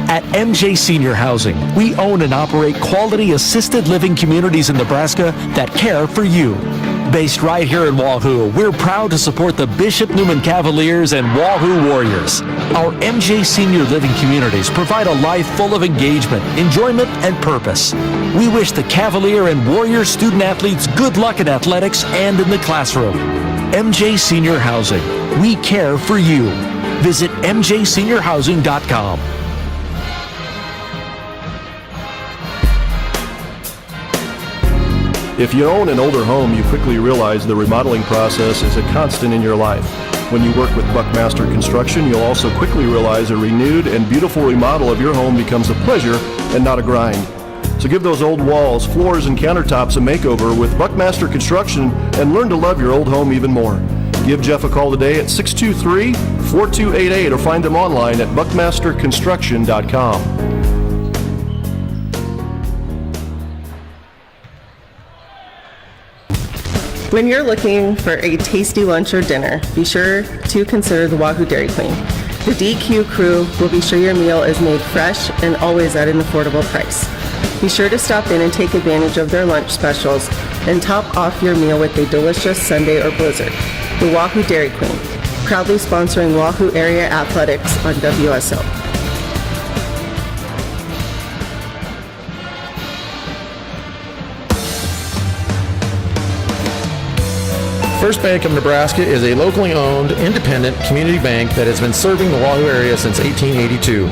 At MJ Senior Housing, we own and operate quality assisted living communities in Nebraska that care for you. Based right here in Wahoo, we're proud to support the Bishop Newman Cavaliers and Wahoo Warriors. Our MJ Senior Living communities provide a life full of engagement, enjoyment, and purpose. We wish the Cavalier and Warrior student athletes good luck in athletics and in the classroom. MJ Senior Housing, we care for you. Visit mjseniorhousing.com. If you own an older home, you quickly realize the remodeling process is a constant in your life. When you work with Buckmaster Construction, you'll also quickly realize a renewed and beautiful remodel of your home becomes a pleasure and not a grind. So give those old walls, floors, and countertops a makeover with Buckmaster Construction and learn to love your old home even more. Give Jeff a call today at 623-4288 or find them online at buckmasterconstruction.com. When you're looking for a tasty lunch or dinner, be sure to consider the Wahoo Dairy Queen. The DQ crew will be sure your meal is made fresh and always at an affordable price. Be sure to stop in and take advantage of their lunch specials and top off your meal with a delicious sundae or blizzard. The Wahoo Dairy Queen, proudly sponsoring Wahoo Area Athletics on WSO. First Bank of Nebraska is a locally owned, independent community bank that has been serving the Wahoo area since 1882.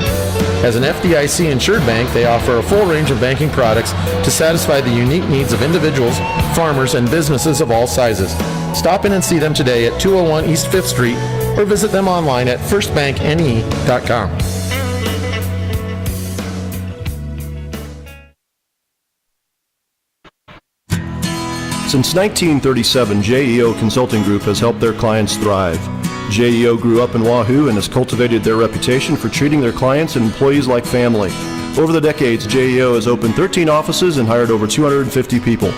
As an FDIC insured bank, they offer a full range of banking products to satisfy the unique needs of individuals, farmers, and businesses of all sizes. Stop in and see them today at 201 East 5th Street or visit them online at firstbankne.com. Since 1937, JEO Consulting Group has helped their clients thrive. JEO grew up in Wahoo and has cultivated their reputation for treating their clients and employees like family. Over the decades, JEO has opened 13 offices and hired over 250 people.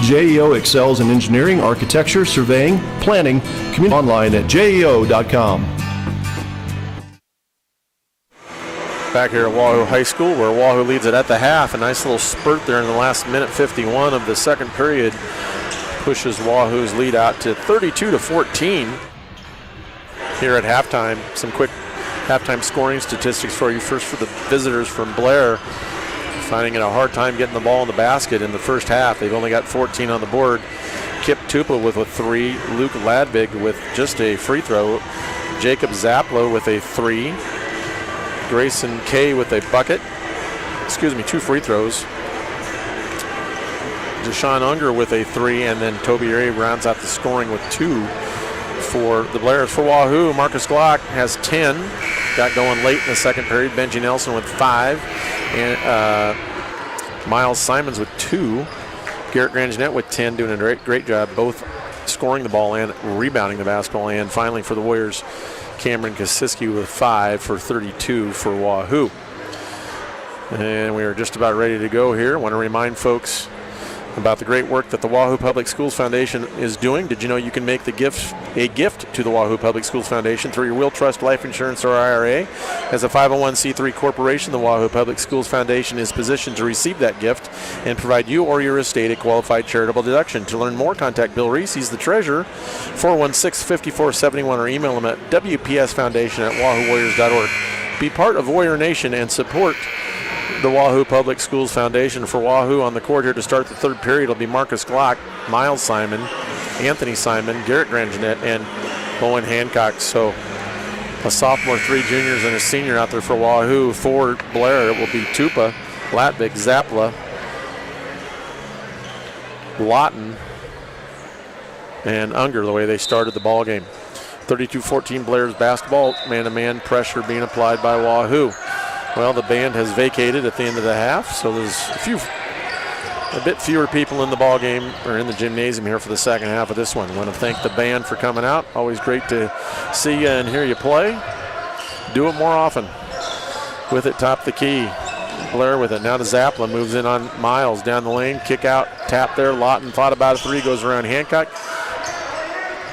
JEO excels in engineering, architecture, surveying, planning, community online at jeo.com. Back here at Wahoo High School, where Wahoo leads it at the half. A nice little spurt there in the last minute 51 of the second period pushes Wahoo's lead out to 32-14. Here at halftime, some quick halftime scoring statistics for you. First for the visitors from Blair, finding it a hard time getting the ball in the basket in the first half. They've only got 14 on the board. Kip Tupa with a 3, Luke Ladvig with just a free throw, Jacob Zapla with a 3, Grayson Kay with a bucket. 2 free throws. Deshaun Unger with a 3, and then Toby Ray rounds out the scoring with 2 for the Blairs. For Wahoo, Marcus Glock has 10. Got going late in the second period. Benji Nelson with 5. And Miles Simons with 2. Garrett Grangenet with 10, doing a great job, both scoring the ball and rebounding the basketball. And finally for the Warriors, Cameron Kosiski with 5 for 32 for Wahoo. And we are just about ready to go here. I want to remind folks about the great work that the Wahoo Public Schools Foundation is doing. Did you know you can make a gift to the Wahoo Public Schools Foundation through your will, trust, life insurance, or IRA? As a 501c3 corporation, the Wahoo Public Schools Foundation is positioned to receive that gift and provide you or your estate a qualified charitable deduction. To learn more, contact Bill Reese. He's the treasurer, 416-5471, or email him at wpsfoundation@wahoowarriors.org. Be part of Warrior Nation and support the Wahoo Public Schools Foundation. For Wahoo on the court here to start the third period will be Marcus Glock, Miles Simon, Anthony Simon, Garrett Grangenet, and Owen Hancock. So a sophomore, 3 juniors, and a senior out there for Wahoo. For Blair, it will be Tupa, Latvick, Zapla, Lawton, and Unger, the way they started the ball game. 32-14 Blair's basketball. Man-to-man pressure being applied by Wahoo. Well, the band has vacated at the end of the half, so there's a bit fewer people in the ball game or in the gymnasium here for the second half of this one. I want to thank the band for coming out. Always great to see you and hear you play. Do it more often. With it, top the key. Blair with it. Now to Zapla, moves in on Miles down the lane. Kick out, tap there. Lawton thought about a 3, goes around Hancock.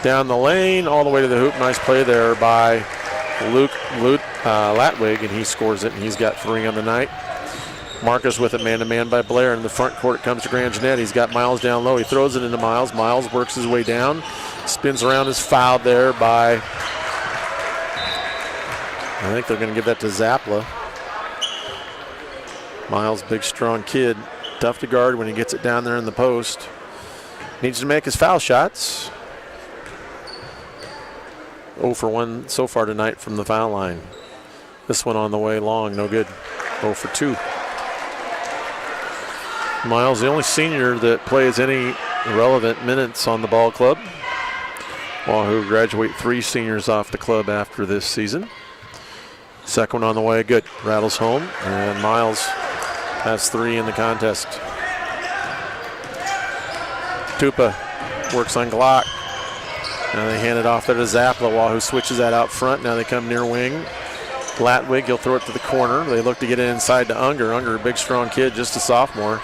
Down the lane, all the way to the hoop. Nice play there by Luke Latwig, and he scores it, and he's got 3 on the night. Marcus with it, man-to-man by Blair. In the front court, it comes to Grangenet. He's got Miles down low. He throws it into Miles. Miles works his way down, spins around, is fouled there by, I think they're going to give that to Zapla. Miles, big, strong kid. Tough to guard when he gets it down there in the post. Needs to make his foul shots. 0 for 1 so far tonight from the foul line. This one on the way long, no good. 0 for 2. Miles, the only senior that plays any relevant minutes on the ball club. Wahoo graduate 3 seniors off the club after this season. Second one on the way, good. Rattles home, and Miles has 3 in the contest. Tupa works on Glock. Now they hand it off there to Zapla. Wahoo switches that out front. Now they come near wing. Latwig, he'll throw it to the corner. They look to get it inside to Unger. Unger, a big, strong kid, just a sophomore.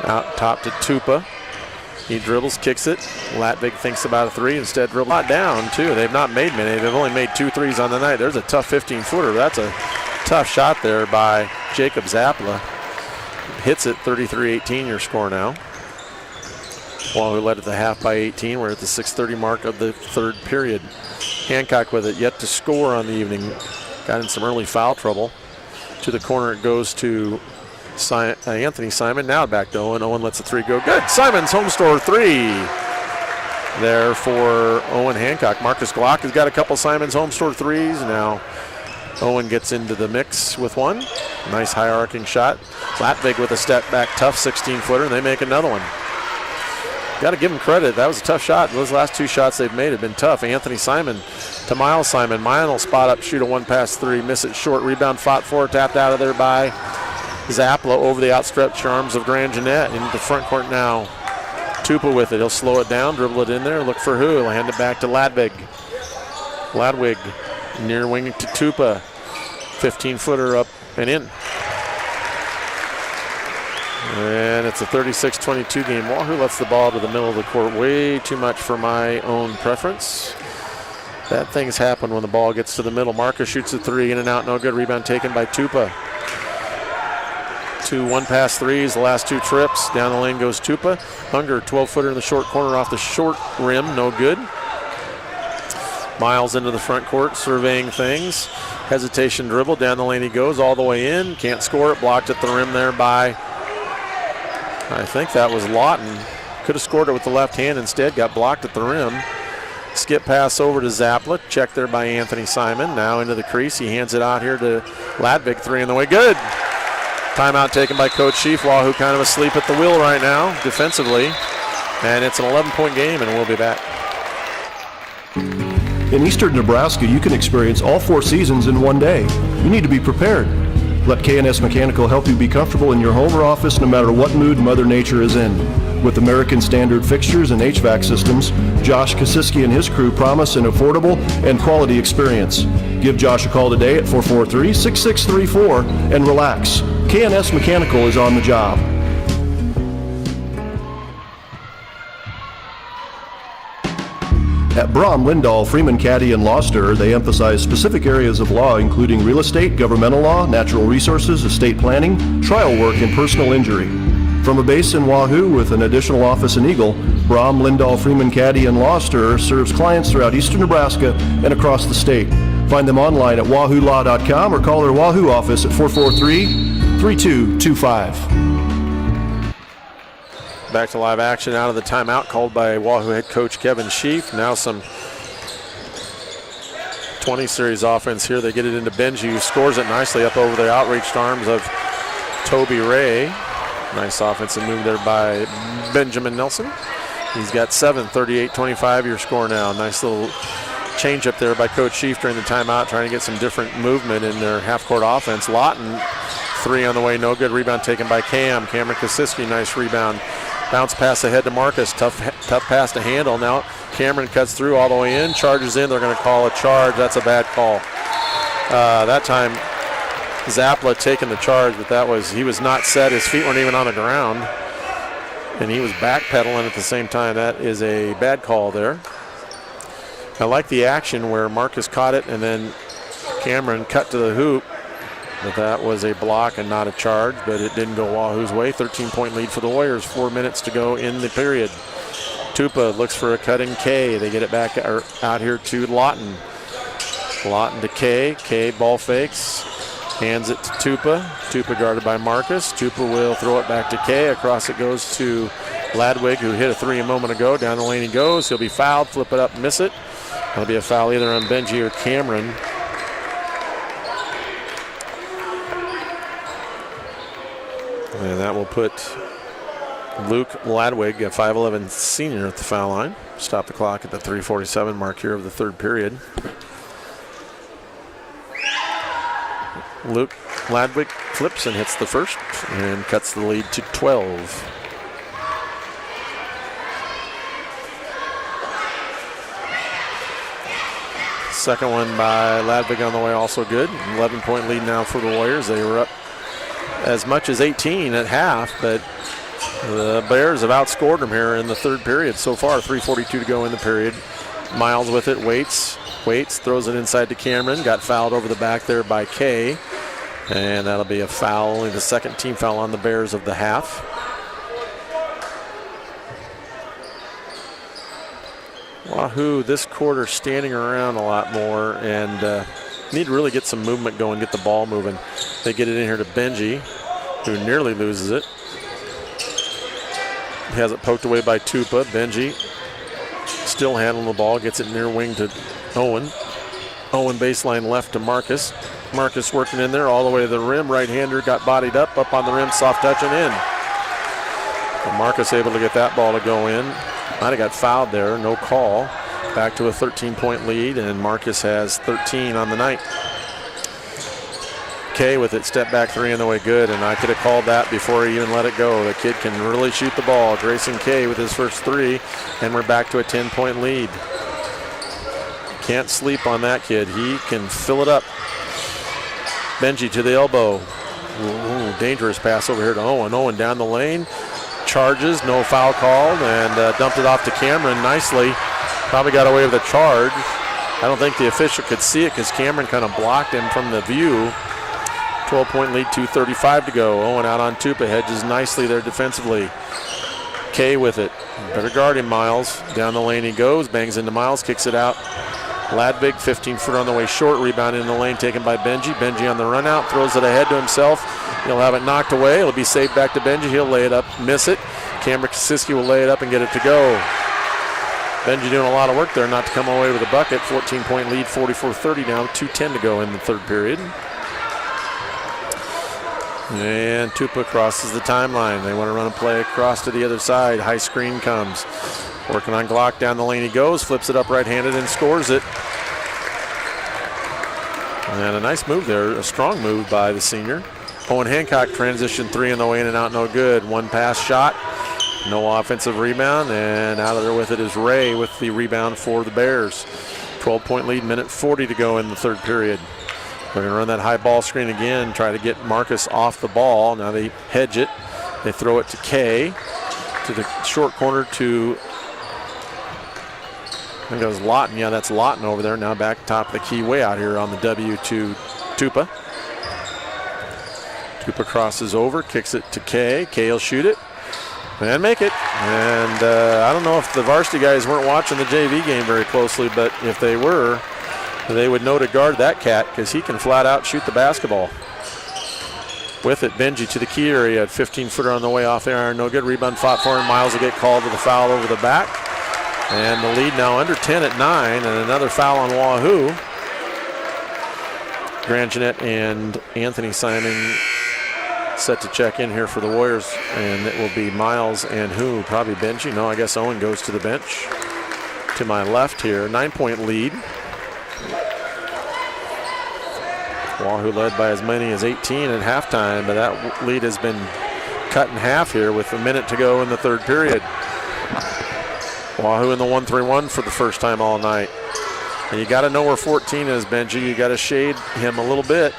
Out top to Tupa. He dribbles, kicks it. Latwig thinks about a 3. Instead, dribbles not down, too. They've not made many. They've only made 2 threes on the night. There's a tough 15-footer. That's a tough shot there by Jacob Zapla. hits it, 33-18 your score now. Wahoo led at the half by 18. We're at the 6:30 mark of the third period. Hancock with it, yet to score on the evening. Got in some early foul trouble. To the corner it goes to Anthony Simon. Now back to Owen. Owen lets the three go. Good. Simon's home store three. There for Owen Hancock. Marcus Glock has got a couple Simon's home store threes. Now Owen gets into the mix with one. Nice high arcing shot. Latvig with a step back tough 16-footer, and they make another one. Got to give him credit. That was a tough shot. Those last two shots they've made have been tough. Anthony Simon to Miles Simon. Miles will spot up, shoot a one-pass three, miss it short. Rebound fought for, tapped out of there by Zappala over the outstretched arms of Grand Jeanette. Into the front court now. Tupa with it. He'll slow it down, dribble it in there, look for who. He'll hand it back to Ladwig. Near wing to Tupa. 15-footer up and in. And it's a 36-22 game. Wahoo lets the ball to the middle of the court way too much for my own preference. Bad things happen when the ball gets to the middle. Marcus shoots a three, in and out, no good. Rebound taken by Tupa. 2 one-pass threes, the last 2 trips. Down the lane goes Tupa. Hunger, 12-footer in the short corner off the short rim, no good. Miles into the front court, surveying things. Hesitation dribble, down the lane he goes, all the way in. Can't score it, blocked at the rim there by, I think that was Lawton. Could have scored it with the left hand, instead got blocked at the rim. Skip pass over to Zappala, checked there by Anthony Simon. Now into the crease, he hands it out here to Ladvig, three in the way, good. Timeout taken by Coach Sheaf. Wahoo kind of asleep at the wheel right now, defensively. And it's an 11-point game, and we'll be back. In eastern Nebraska, you can experience all 4 seasons in one day. You need to be prepared. Let K&S Mechanical help you be comfortable in your home or office no matter what mood Mother Nature is in. With American Standard fixtures and HVAC systems, Josh Kosiski and his crew promise an affordable and quality experience. Give Josh a call today at 443-6634 and relax. K&S Mechanical is on the job. At Braun, Lindahl, Freeman, Caddy, and Loster, they emphasize specific areas of law including real estate, governmental law, natural resources, estate planning, trial work, and personal injury. From a base in Wahoo with an additional office in Eagle, Braun, Lindahl, Freeman, Caddy, and Loster serves clients throughout eastern Nebraska and across the state. Find them online at wahoolaw.com or call their Wahoo office at 443-3225. Back to live action out of the timeout called by Wahoo head coach Kevin Sheaf. Now some 20 series offense here. They get it into Benji, who scores it nicely up over the outreached arms of Toby Ray. Nice offensive move there by Benjamin Nelson. He's got 7, 38-25 your score now. Nice little change up there by Coach Sheaf during the timeout, trying to get some different movement in their half-court offense. Lawton, three on the way, no good. Rebound taken by Cameron Kosiski, nice rebound. Bounce pass ahead to Marcus, tough pass to handle. Now Cameron cuts through all the way in, charges in. They're going to call a charge. That's a bad call. That time Zappala taking the charge, but he was not set. His feet weren't even on the ground, and he was backpedaling at the same time. That is a bad call there. I like the action where Marcus caught it and then Cameron cut to the hoop, but that was a block and not a charge, but it didn't go Wahoo's way. 13-point lead for the Warriors, 4 minutes to go in the period. Tupa looks for a cutting K. They get it back out here to Lawton. Lawton to K. K ball fakes. Hands it to Tupa. Tupa guarded by Marcus. Tupa will throw it back to K. Across it goes to Ladwig, who hit a three a moment ago. Down the lane he goes. He'll be fouled. Flip it up, miss it. That'll be a foul either on Benji or Cameron. And that will put Luke Ladwig, a 5'11 senior, at the foul line. Stop the clock at the 3:47 mark here of the third period. Luke Ladwig flips and hits the first and cuts the lead to 12. Second one by Ladwig on the way, also good. 11-point lead now for the Warriors. They were up as much as 18 at half, but the Bears have outscored them here in the third period so far. 3:42 to go in the period. Miles with it, waits, throws it inside to Cameron. Got fouled over the back there by Kay. And that'll be a foul, only the second team foul on the Bears of the half. Wahoo this quarter standing around a lot more and need to really get some movement going, get the ball moving. They get it in here to Benji, who nearly loses it. He has it poked away by Tupa. Benji still handling the ball, gets it near wing to Owen. Owen baseline left to Marcus. Marcus working in there all the way to the rim. Right-hander got bodied up on the rim, soft touch and in. And Marcus able to get that ball to go in. Might have got fouled there, no call. Back to a 13-point lead, and Marcus has 13 on the night. Kay with it, step back three in the way, good, and I could have called that before he even let it go. The kid can really shoot the ball. Grayson Kay with his first three, and we're back to a 10-point lead. Can't sleep on that kid. He can fill it up. Benji to the elbow. Ooh, dangerous pass over here to Owen. Owen down the lane. Charges, no foul called, and dumped it off to Cameron nicely. Probably got away with a charge. I don't think the official could see it because Cameron kind of blocked him from the view. 12-point lead, 2:35 to go. Owen out on Tupa, hedges nicely there defensively. Kay with it. Better guard him, Miles. Down the lane he goes, bangs into Miles, kicks it out. Ladvig, 15-foot on the way short, rebound in the lane taken by Benji. Benji on the run out, throws it ahead to himself. He'll have it knocked away. It'll be saved back to Benji. He'll lay it up, miss it. Cameron Kasiski will lay it up and get it to go. Benji doing a lot of work there not to come away with a bucket. 14-point lead, 44-30 now, 2:10 to go in the third period. And Tupa crosses the timeline. They want to run a play across to the other side. High screen comes. Working on Glock, down the lane he goes, flips it up right-handed and scores it. And a nice move there, a strong move by the senior. Owen Hancock transition three in the way, in and out, no good. One pass shot, no offensive rebound, and out of there with it is Ray with the rebound for the Bears. 12-point lead, minute 40 to go in the third period. They're going to run that high ball screen again, try to get Marcus off the ball. Now they hedge it. They throw it to Kay, to the short corner to, I think that was Lawton. Yeah, that's Lawton over there. Now back top of the key, way out here on the W to Tupa. Tupa crosses over, kicks it to Kay. Kay will shoot it and make it. And I don't know if the varsity guys weren't watching the JV game very closely, but if they were, they would know to guard that cat because he can flat out shoot the basketball. With it, Benji to the key area at 15-footer on the way off the iron. No good. Rebound fought for him. Miles will get called to the foul over the back. And the lead now under 10 at 9, and another foul on Wahoo. Grand Jeanette and Anthony Simon set to check in here for the Warriors, and it will be Miles and who? Probably Benji. No, I guess Owen goes to the bench. To my left here, 9-point lead. Wahoo led by as many as 18 at halftime, but that lead has been cut in half here with a minute to go in the third period. Wahoo in the 1-3-1 for the first time all night. And you got to know where 14 is, Benji. You got to shade him a little bit.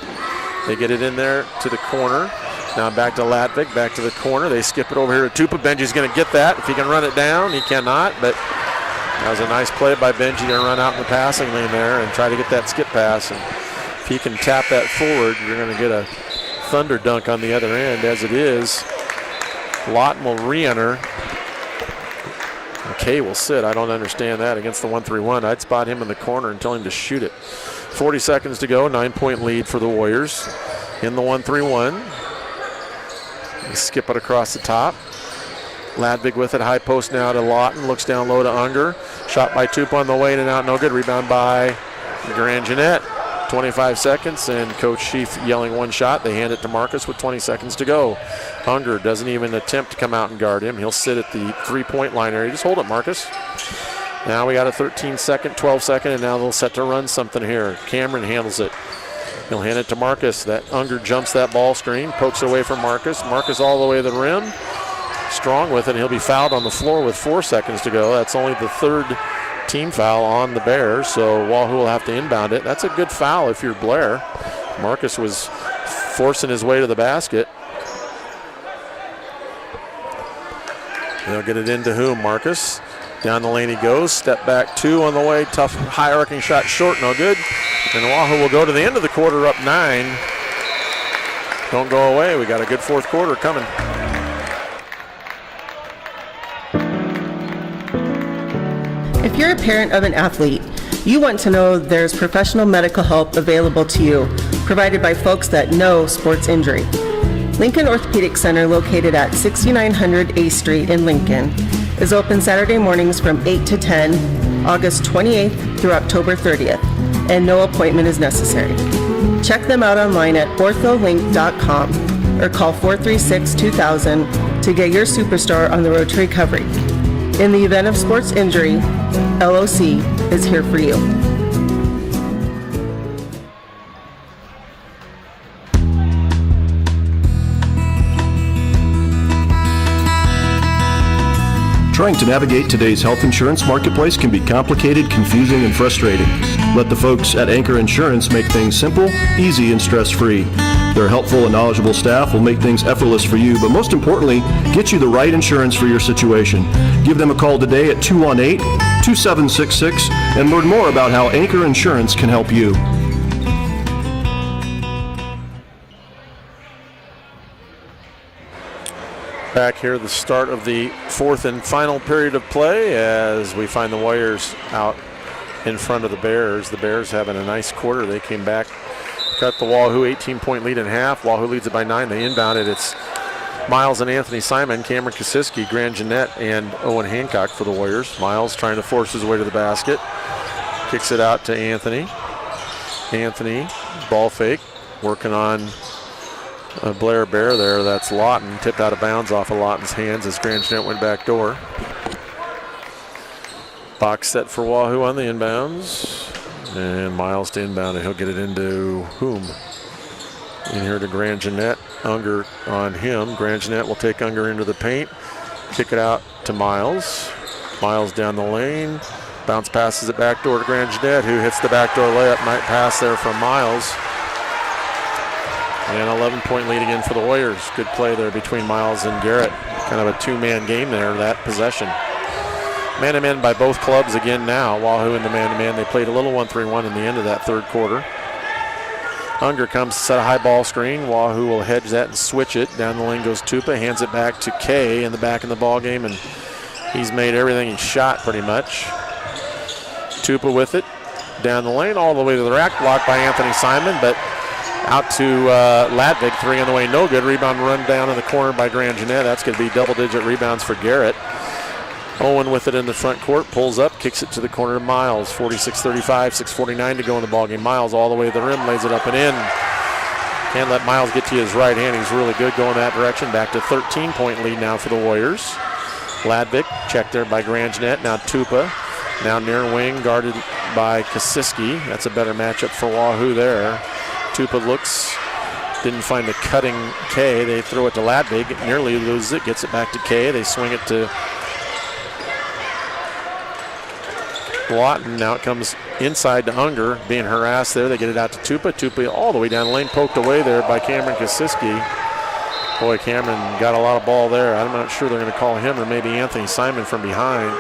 They get it in there to the corner. Now back to Ladvig, back to the corner. They skip it over here to Tupa. Benji's going to get that. If he can run it down, he cannot, but that was a nice play by Benji to run out in the passing lane there and try to get that skip pass. And if he can tap that forward, you're going to get a thunder dunk on the other end. As it is, Lawton will re-enter. Kay will sit. I don't understand that against the 1-3-1. I'd spot him in the corner and tell him to shoot it. 40 seconds to go, 9-point lead for the Warriors in the 1-3-1. They skip it across the top. Ladvig with it, high post now to Lawton. Looks down low to Unger. Shot by Tupa on the way in and out, no good. Rebound by Grand Jeanette. 25 seconds, and Coach Sheaf yelling one shot. They hand it to Marcus with 20 seconds to go. Unger doesn't even attempt to come out and guard him. He'll sit at the three-point line area. Just hold it, Marcus. Now we got a 13-second, 12-second, and now they'll set to run something here. Cameron handles it. He'll hand it to Marcus. That Unger jumps that ball screen, pokes it away from Marcus. Marcus all the way to the rim. Strong with it. He'll be fouled on the floor with 4 seconds to go. That's only the third team foul on the Bears, so Wahoo will have to inbound it. That's a good foul if you're Blair. Marcus was forcing his way to the basket. They'll get it into whom? Marcus. Down the lane he goes. Step back two on the way. Tough high arcing shot short, no good. And Wahoo will go to the end of the quarter up 9. Don't go away. We got a good fourth quarter coming. If you're a parent of an athlete, you want to know there's professional medical help available to you, provided by folks that know sports injury. Lincoln Orthopedic Center, located at 6900 A Street in Lincoln, is open Saturday mornings from 8 to 10, August 28th through October 30th, and no appointment is necessary. Check them out online at ortholink.com or call 436-2000 to get your superstar on the road to recovery. In the event of sports injury, LOC is here for you. Trying to navigate today's health insurance marketplace can be complicated, confusing, and frustrating. Let the folks at Anchor Insurance make things simple, easy, and stress-free. Their helpful and knowledgeable staff will make things effortless for you, but most importantly, get you the right insurance for your situation. Give them a call today at 218-2766 and learn more about how Anchor Insurance can help you. Back here, the start of the fourth and final period of play as we find the Warriors out in front of the Bears. The Bears having a nice quarter. They came back, cut the Wahoo 18-point lead in half. Wahoo leads it by 9. They inbound it. It's Miles and Anthony Simon, Cameron Kosiski, Grant Jeanette, and Owen Hancock for the Warriors. Miles trying to force his way to the basket. Kicks it out to Anthony. Anthony, ball fake, working on Blair Bear there. That's Lawton, tipped out of bounds off of Lawton's hands as Grant Jeanette went back door. Box set for Wahoo on the inbounds. And Miles to inbound, and he'll get it into whom? In here to Grant Jeanette. Unger on him. Grant Jeanette will take Unger into the paint. Kick it out to Miles. Miles down the lane. Bounce passes it back door to Grant Jeanette, who hits the backdoor layup. Nice pass there from Miles. And 11-point lead again for the Warriors. Good play there between Miles and Garrett. Kind of a two-man game there, that possession. Man-to-man by both clubs again now. Wahoo in the man-to-man. They played a little 1-3-1 in the end of that third quarter. Unger comes to set a high ball screen. Wahoo will hedge that and switch it. Down the lane goes Tupa. Hands it back to Kay in the back of the ball game, and he's made everything he shot pretty much. Tupa with it. Down the lane all the way to the rack. Blocked by Anthony Simon, but out to Ladvig, 3 on the way, no good. Rebound run down in the corner by Grant Jeanette. That's going to be double-digit rebounds for Garrett. Owen with it in the front court, pulls up, kicks it to the corner of Miles. 46-35, 6:49 to go in the ballgame. Miles all the way to the rim, lays it up and in. Can't let Miles get to his right hand. He's really good going that direction. Back to 13-point lead now for the Warriors. Ladvig, checked there by Grant Jeanette. Now Tupa, now near wing, guarded by Kosiski. That's a better matchup for Wahoo there. Tupa looks, didn't find a cutting Kay. They throw it to Ladvig, nearly loses it, gets it back to Kay. They swing it to Lawton. Now it comes inside to Unger, being harassed there. They get it out to Tupa. Tupa all the way down the lane, poked away there by Cameron Kosiski. Boy, Cameron got a lot of ball there. I'm not sure they're going to call him, or maybe Anthony Simon from behind.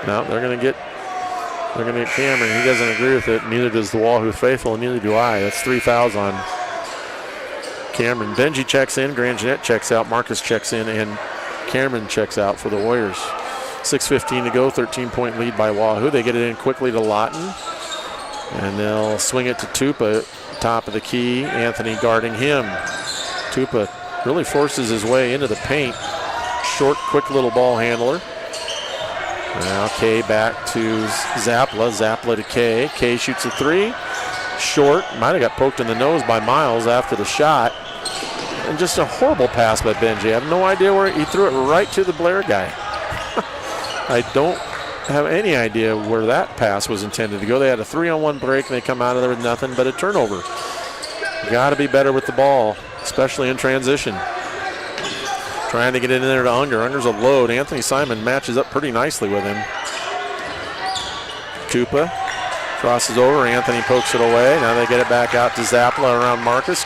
No, they're going to get Cameron. He doesn't agree with it. Neither does the Wahoo faithful, and neither do I. That's 3 fouls on Cameron. Benji checks in. Grant Jeanette checks out. Marcus checks in, and Cameron checks out for the Warriors. 6:15 to go. 13-point lead by Wahoo. They get it in quickly to Lawton, and they'll swing it to Tupa, top of the key. Anthony guarding him. Tupa really forces his way into the paint. Short, quick little ball handler. Now Kay back to Zapla. Zapla to Kay. Kay shoots a 3. Short. Might have got poked in the nose by Miles after the shot. And just a horrible pass by Benji. I have no idea where he threw it right to the Blair guy. I don't have any idea where that pass was intended to go. They had a 3-on-1 break, and they come out of there with nothing but a turnover. Got to be better with the ball, especially in transition. Trying to get it in there to Unger. Unger's a load. Anthony Simon matches up pretty nicely with him. Tupa crosses over. Anthony pokes it away. Now they get it back out to Zapla around Marcus.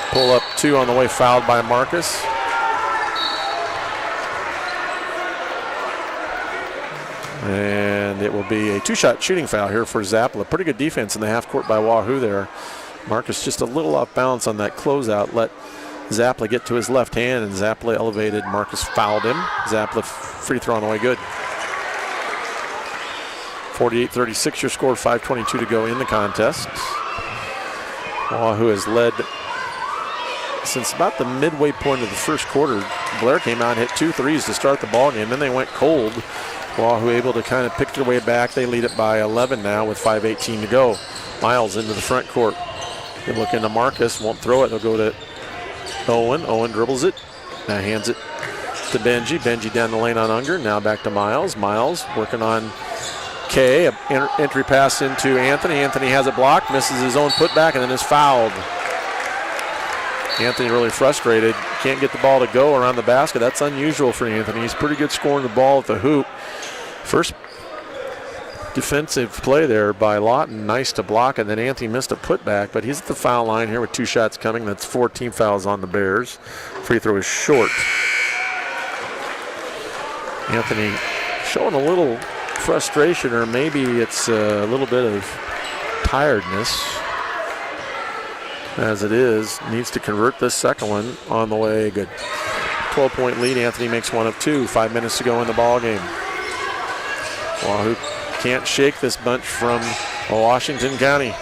Pull up 2 on the way, fouled by Marcus. And it will be a 2-shot shooting foul here for Zapla. Pretty good defense in the half court by Wahoo there. Marcus just a little off balance on that closeout. Let Zappla get to his left hand, and Zappla elevated. Marcus fouled him. Zappla free throw on the way, good. 48-36 your score, 5:22 to go in the contest. Wahoo has led since about the midway point of the first quarter. Blair came out and hit 2 threes to start the ball game. Then they went cold. Wahoo able to kind of pick their way back. They lead it by 11 now with 5:18 to go. Miles into the front court. They look into Marcus, won't throw it. They'll go to Owen. Owen dribbles it. Now hands it to Benji. Benji down the lane on Unger. Now back to Miles. Miles working on Kay. Entry pass into Anthony. Anthony has it blocked, misses his own putback, and then is fouled. Anthony really frustrated. Can't get the ball to go around the basket. That's unusual for Anthony. He's pretty good scoring the ball at the hoop. First defensive play there by Lawton. Nice to block, and then Anthony missed a putback, but he's at the foul line here with 2 shots coming. That's 4 team fouls on the Bears. Free throw is short. Anthony showing a little frustration, or maybe it's a little bit of tiredness. As it is, needs to convert this second one on the way. Good. 12-point lead. Anthony makes 1 of 2. 5 minutes to go in the ball game. Wahoo can't shake this bunch from Washington County.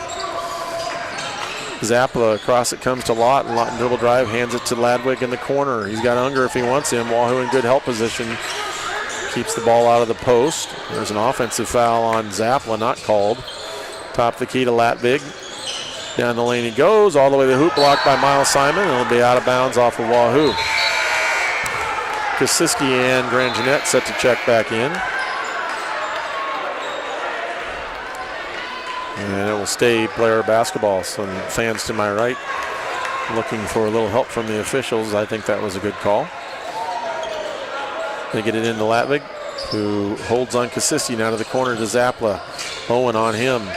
Zappla across it comes to Lawton. Lawton dribble drive, hands it to Ladwig in the corner. He's got Unger if he wants him. Wahoo in good help position. Keeps the ball out of the post. There's an offensive foul on Zappla, not called. Top of the key to Ladwig. Down the lane he goes, all the way to the hoop, blocked by Miles Simon, and it'll be out of bounds off of Wahoo. Kosiski and Grangenet set to check back in. And it will stay Blair basketball. Some fans to my right looking for a little help from the officials. I think that was a good call. They get it into Ladwig, who holds on Kosiski now to the corner to Zappla. Owen on him.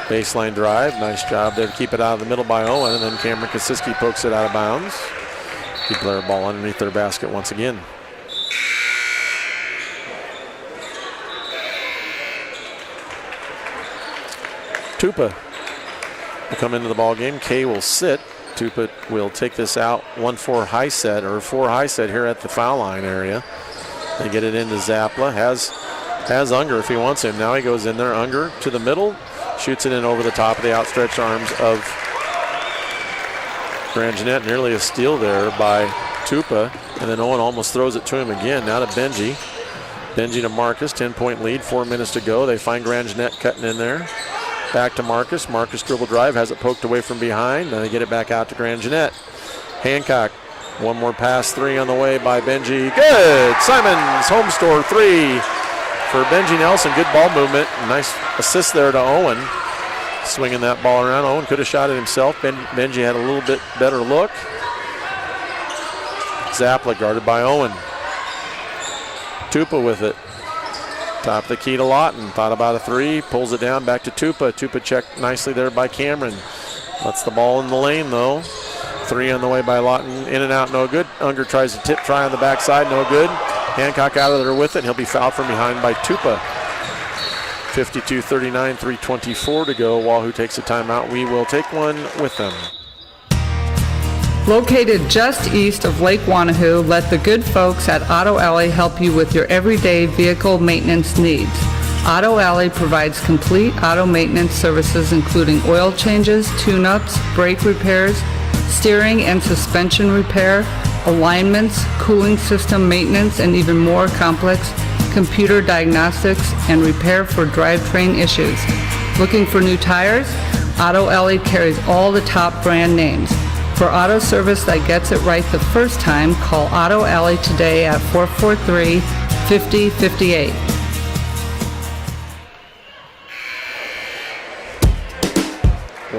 Baseline drive, nice job there to keep it out of the middle by Owen, and then Cameron Kosiski pokes it out of bounds. Keep Blair ball underneath their basket once again. Tupa will come into the ball game. Kay will sit. Tupa will take this out. 1-4 high set, or 4 high set here at the foul line area. They get it into Zappla. Has Unger if he wants him. Now he goes in there. Unger to the middle. Shoots it in over the top of the outstretched arms of Grangenet. Nearly a steal there by Tupa. And then Owen almost throws it to him again. Now to Benji. Benji to Marcus. 10-point lead. 4 minutes to go. They find Grangenet cutting in there. Back to Marcus. Marcus dribble drive. Has it poked away from behind. Then they get it back out to Grangenet. Hancock. One more pass. 3 on the way by Benji. Good. Simons. Home store 3. For Benji Nelson, good ball movement. Nice assist there to Owen. Swinging that ball around. Owen could have shot it himself. Benji had a little bit better look. Zappla guarded by Owen. Tupa with it. Top of the key to Lawton. Thought about a 3. Pulls it down back to Tupa. Tupa checked nicely there by Cameron. Lets the ball in the lane though. 3 on the way by Lawton. In and out, no good. Unger tries to tip try on the backside, no good. Hancock out of there with it, and he'll be fouled from behind by Tupa. 52-39, 3:24 to go. Wahoo takes a timeout. We will take one with them. Located just east of Lake Wahoo, let the good folks at Auto Alley help you with your everyday vehicle maintenance needs. Auto Alley provides complete auto maintenance services including oil changes, tune-ups, brake repairs, steering and suspension repair, alignments, cooling system maintenance, and even more complex computer diagnostics and repair for drivetrain issues. Looking for new tires? Auto Alley carries all the top brand names. For auto service that gets it right the first time, call Auto Alley today at 443-5058.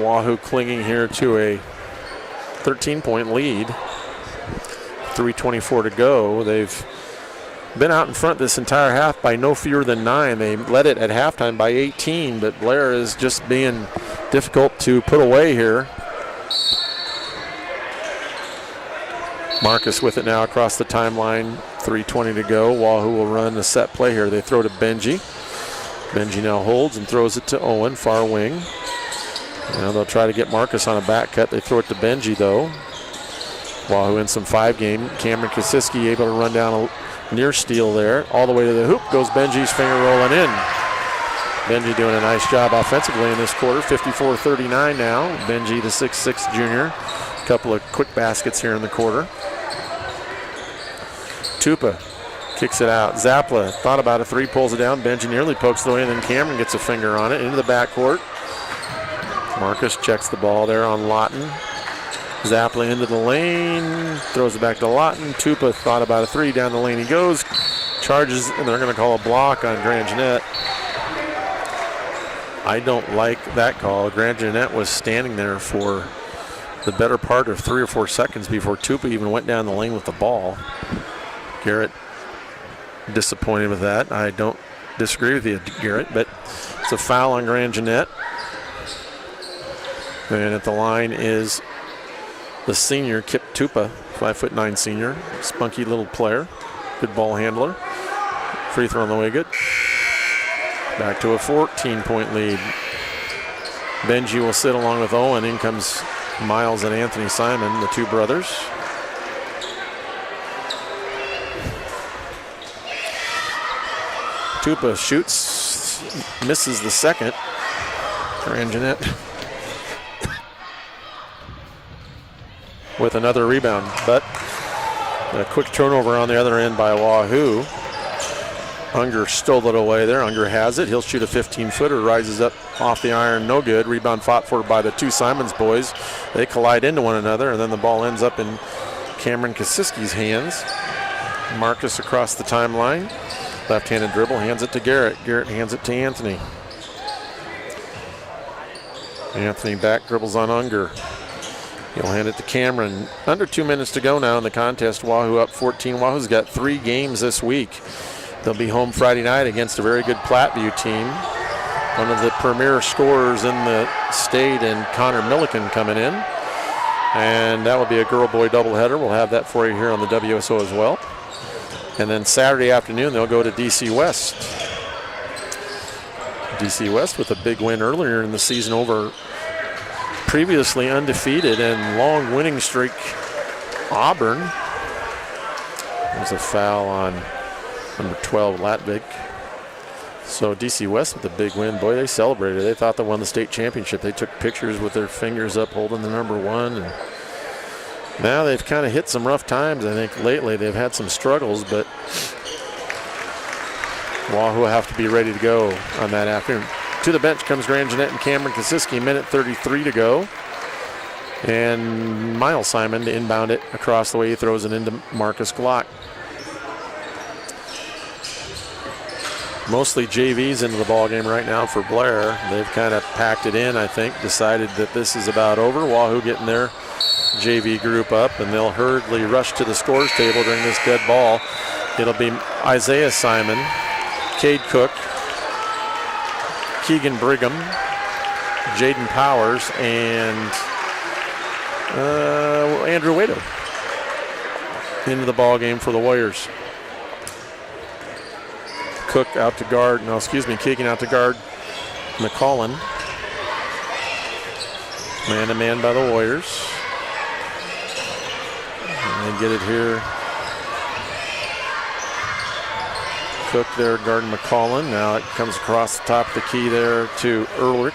Wahoo clinging here to a 13-point lead. 3:24 to go. They've been out in front this entire half by no fewer than 9. They led it at halftime by 18, but Blair is just being difficult to put away here. Marcus with it now across the timeline. 3:20 to go. Wahoo will run a set play here. They throw to Benji. Benji now holds and throws it to Owen, far wing. Now they'll try to get Marcus on a back cut. They throw it to Benji, though. Wahoo in some 5-game. Cameron Kosiski able to run down a near steal there. All the way to the hoop goes Benji's finger rolling in. Benji doing a nice job offensively in this quarter. 54-39 now. Benji, the 6'6 junior. A couple of quick baskets here in the quarter. Tupa kicks it out. Zapla thought about a three, pulls it down. Benji nearly pokes it away, and then Cameron gets a finger on it into the backcourt. Marcus checks the ball there on Lawton. Zapla into the lane, throws it back to Lawton. Tupa thought about a three, down the lane he goes. Charges, and they're going to call a block on Grand Jeanette. I don't like that call. Grand Jeanette was standing there for the better part of 3 or 4 seconds before Tupa even went down the lane with the ball. Garrett disappointed with that. I don't disagree with you, Garrett, but it's a foul on Grand Jeanette. And at the line is the senior, Kip Tupa, 5'9" senior. Spunky little player. Good ball handler. Free throw on the way, good. Back to a 14-point lead. Benji will sit along with Owen. In comes Miles and Anthony Simon, the two brothers. Tupa shoots, misses the second. Grand Jeanette with another rebound, but a quick turnover on the other end by Wahoo. Unger stole it away there. Unger has it. He'll shoot a 15-footer, rises up off the iron, no good. Rebound fought for by the two Simons boys. They collide into one another, and then the ball ends up in Cameron Kosiski's hands. Marcus across the timeline. Left-handed dribble, hands it to Garrett. Garrett hands it to Anthony. Anthony back dribbles on Unger. He'll hand it to Cameron. Under 2 minutes to go now in the contest. Wahoo up 14. Wahoo's got 3 games this week. They'll be home Friday night against a very good Platteview team. One of the premier scorers in the state, and Connor Milliken coming in. And that will be a girl-boy doubleheader. We'll have that for you here on the WSO as well. And then Saturday afternoon, they'll go to DC West. DC West with a big win earlier in the season over previously undefeated and long winning streak Auburn. There's a foul on number 12, Latvik. So DC West with a big win. Boy, they celebrated. They thought they won the state championship. They took pictures with their fingers up holding the number 1. And now they've kind of hit some rough times. I think lately they've had some struggles, but Wahoo will have to be ready to go on that afternoon. To the bench comes Grand Jeanette and Cameron Kosiski, minute 33 to go. And Miles Simon to inbound it across the way. He throws it into Marcus Glock. Mostly JVs into the ball game right now for Blair. They've kind of packed it in, I think, decided that this is about over. Wahoo getting their JV group up, and they'll hurriedly rush to the scores table during this dead ball. It'll be Isaiah Simon, Cade Cook, Keegan Brigham, Jaden Powers, and Andrew Wado into the ball game for the Warriors. Cook out to guard, Keegan out to guard McCollin. Man-to-man by the Warriors. And they get it here. Cook there guarding McCollin. Now it comes across the top of the key there to Ehrlich.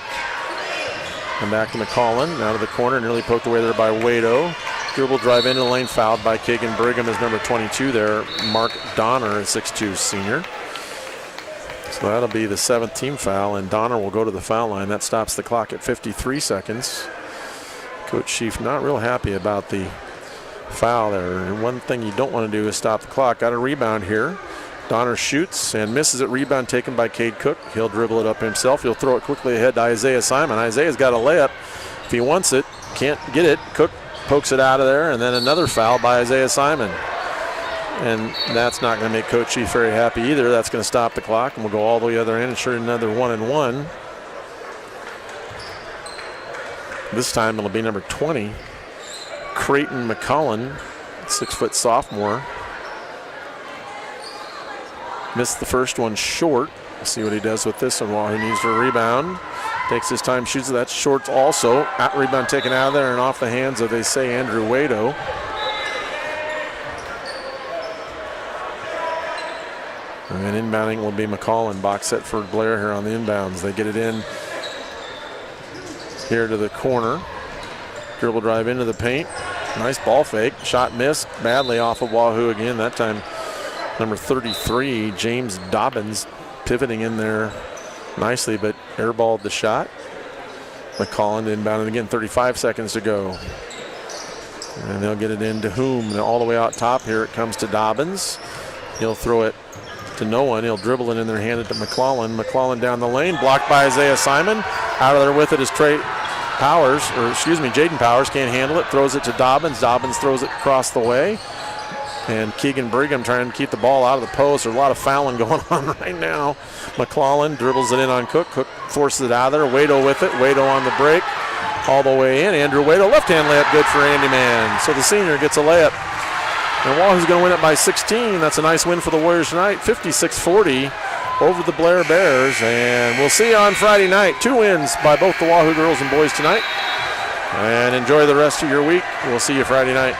And back to McCollin. Out of the corner, nearly poked away there by Wado. Dribble drive into the lane, fouled by Keegan Brigham is number 22 there. Mark Donner, a 6'2 senior. So that'll be the 7th team foul, and Donner will go to the foul line. That stops the clock at 53 seconds. Coach Schief not real happy about the foul there. And one thing you don't want to do is stop the clock. Got a rebound here. Donner shoots and misses it. Rebound taken by Cade Cook. He'll dribble it up himself. He'll throw it quickly ahead to Isaiah Simon. Isaiah's got a layup. If he wants it, can't get it. Cook pokes it out of there, and then another foul by Isaiah Simon. And that's not going to make Coach Schief very happy either. That's going to stop the clock, and we'll go all the way other end and sure another 1-and-1. This time it'll be number 20, Creighton McCollin, 6-foot sophomore. Missed the first one short. We'll see what he does with this one. Wahoo needs to rebound. Takes his time, shoots it. That's short also. Rebound taken out of there and off the hands of, they say, Andrew Wado. And inbounding will be McCollin. Box set for Blair here on the inbounds. They get it in here to the corner. Dribble drive into the paint. Nice ball fake. Shot missed badly off of Wahoo again. That time, number 33, James Dobbins, pivoting in there nicely, but airballed the shot. McCollin inbounded again. 35 seconds to go. And they'll get it in to whom? All the way out top. Here it comes to Dobbins. He'll throw it to no one. He'll dribble it in there, hand it to McClellan. McClellan down the lane, blocked by Isaiah Simon. Out of there with it is Jaden Powers can't handle it, throws it to Dobbins. Dobbins throws it across the way. And Keegan Brigham trying to keep the ball out of the post. There's a lot of fouling going on right now. McClellan dribbles it in on Cook. Cook forces it out of there. Wado with it. Wado on the break. All the way in. Andrew Wado, left-hand layup, good for Andy Mann. So the senior gets a layup. And Wahoo's going to win it by 16. That's a nice win for the Warriors tonight. 56-40 over the Blair Bears. And we'll see you on Friday night. 2 wins by both the Wahoo girls and boys tonight. And enjoy the rest of your week. We'll see you Friday night.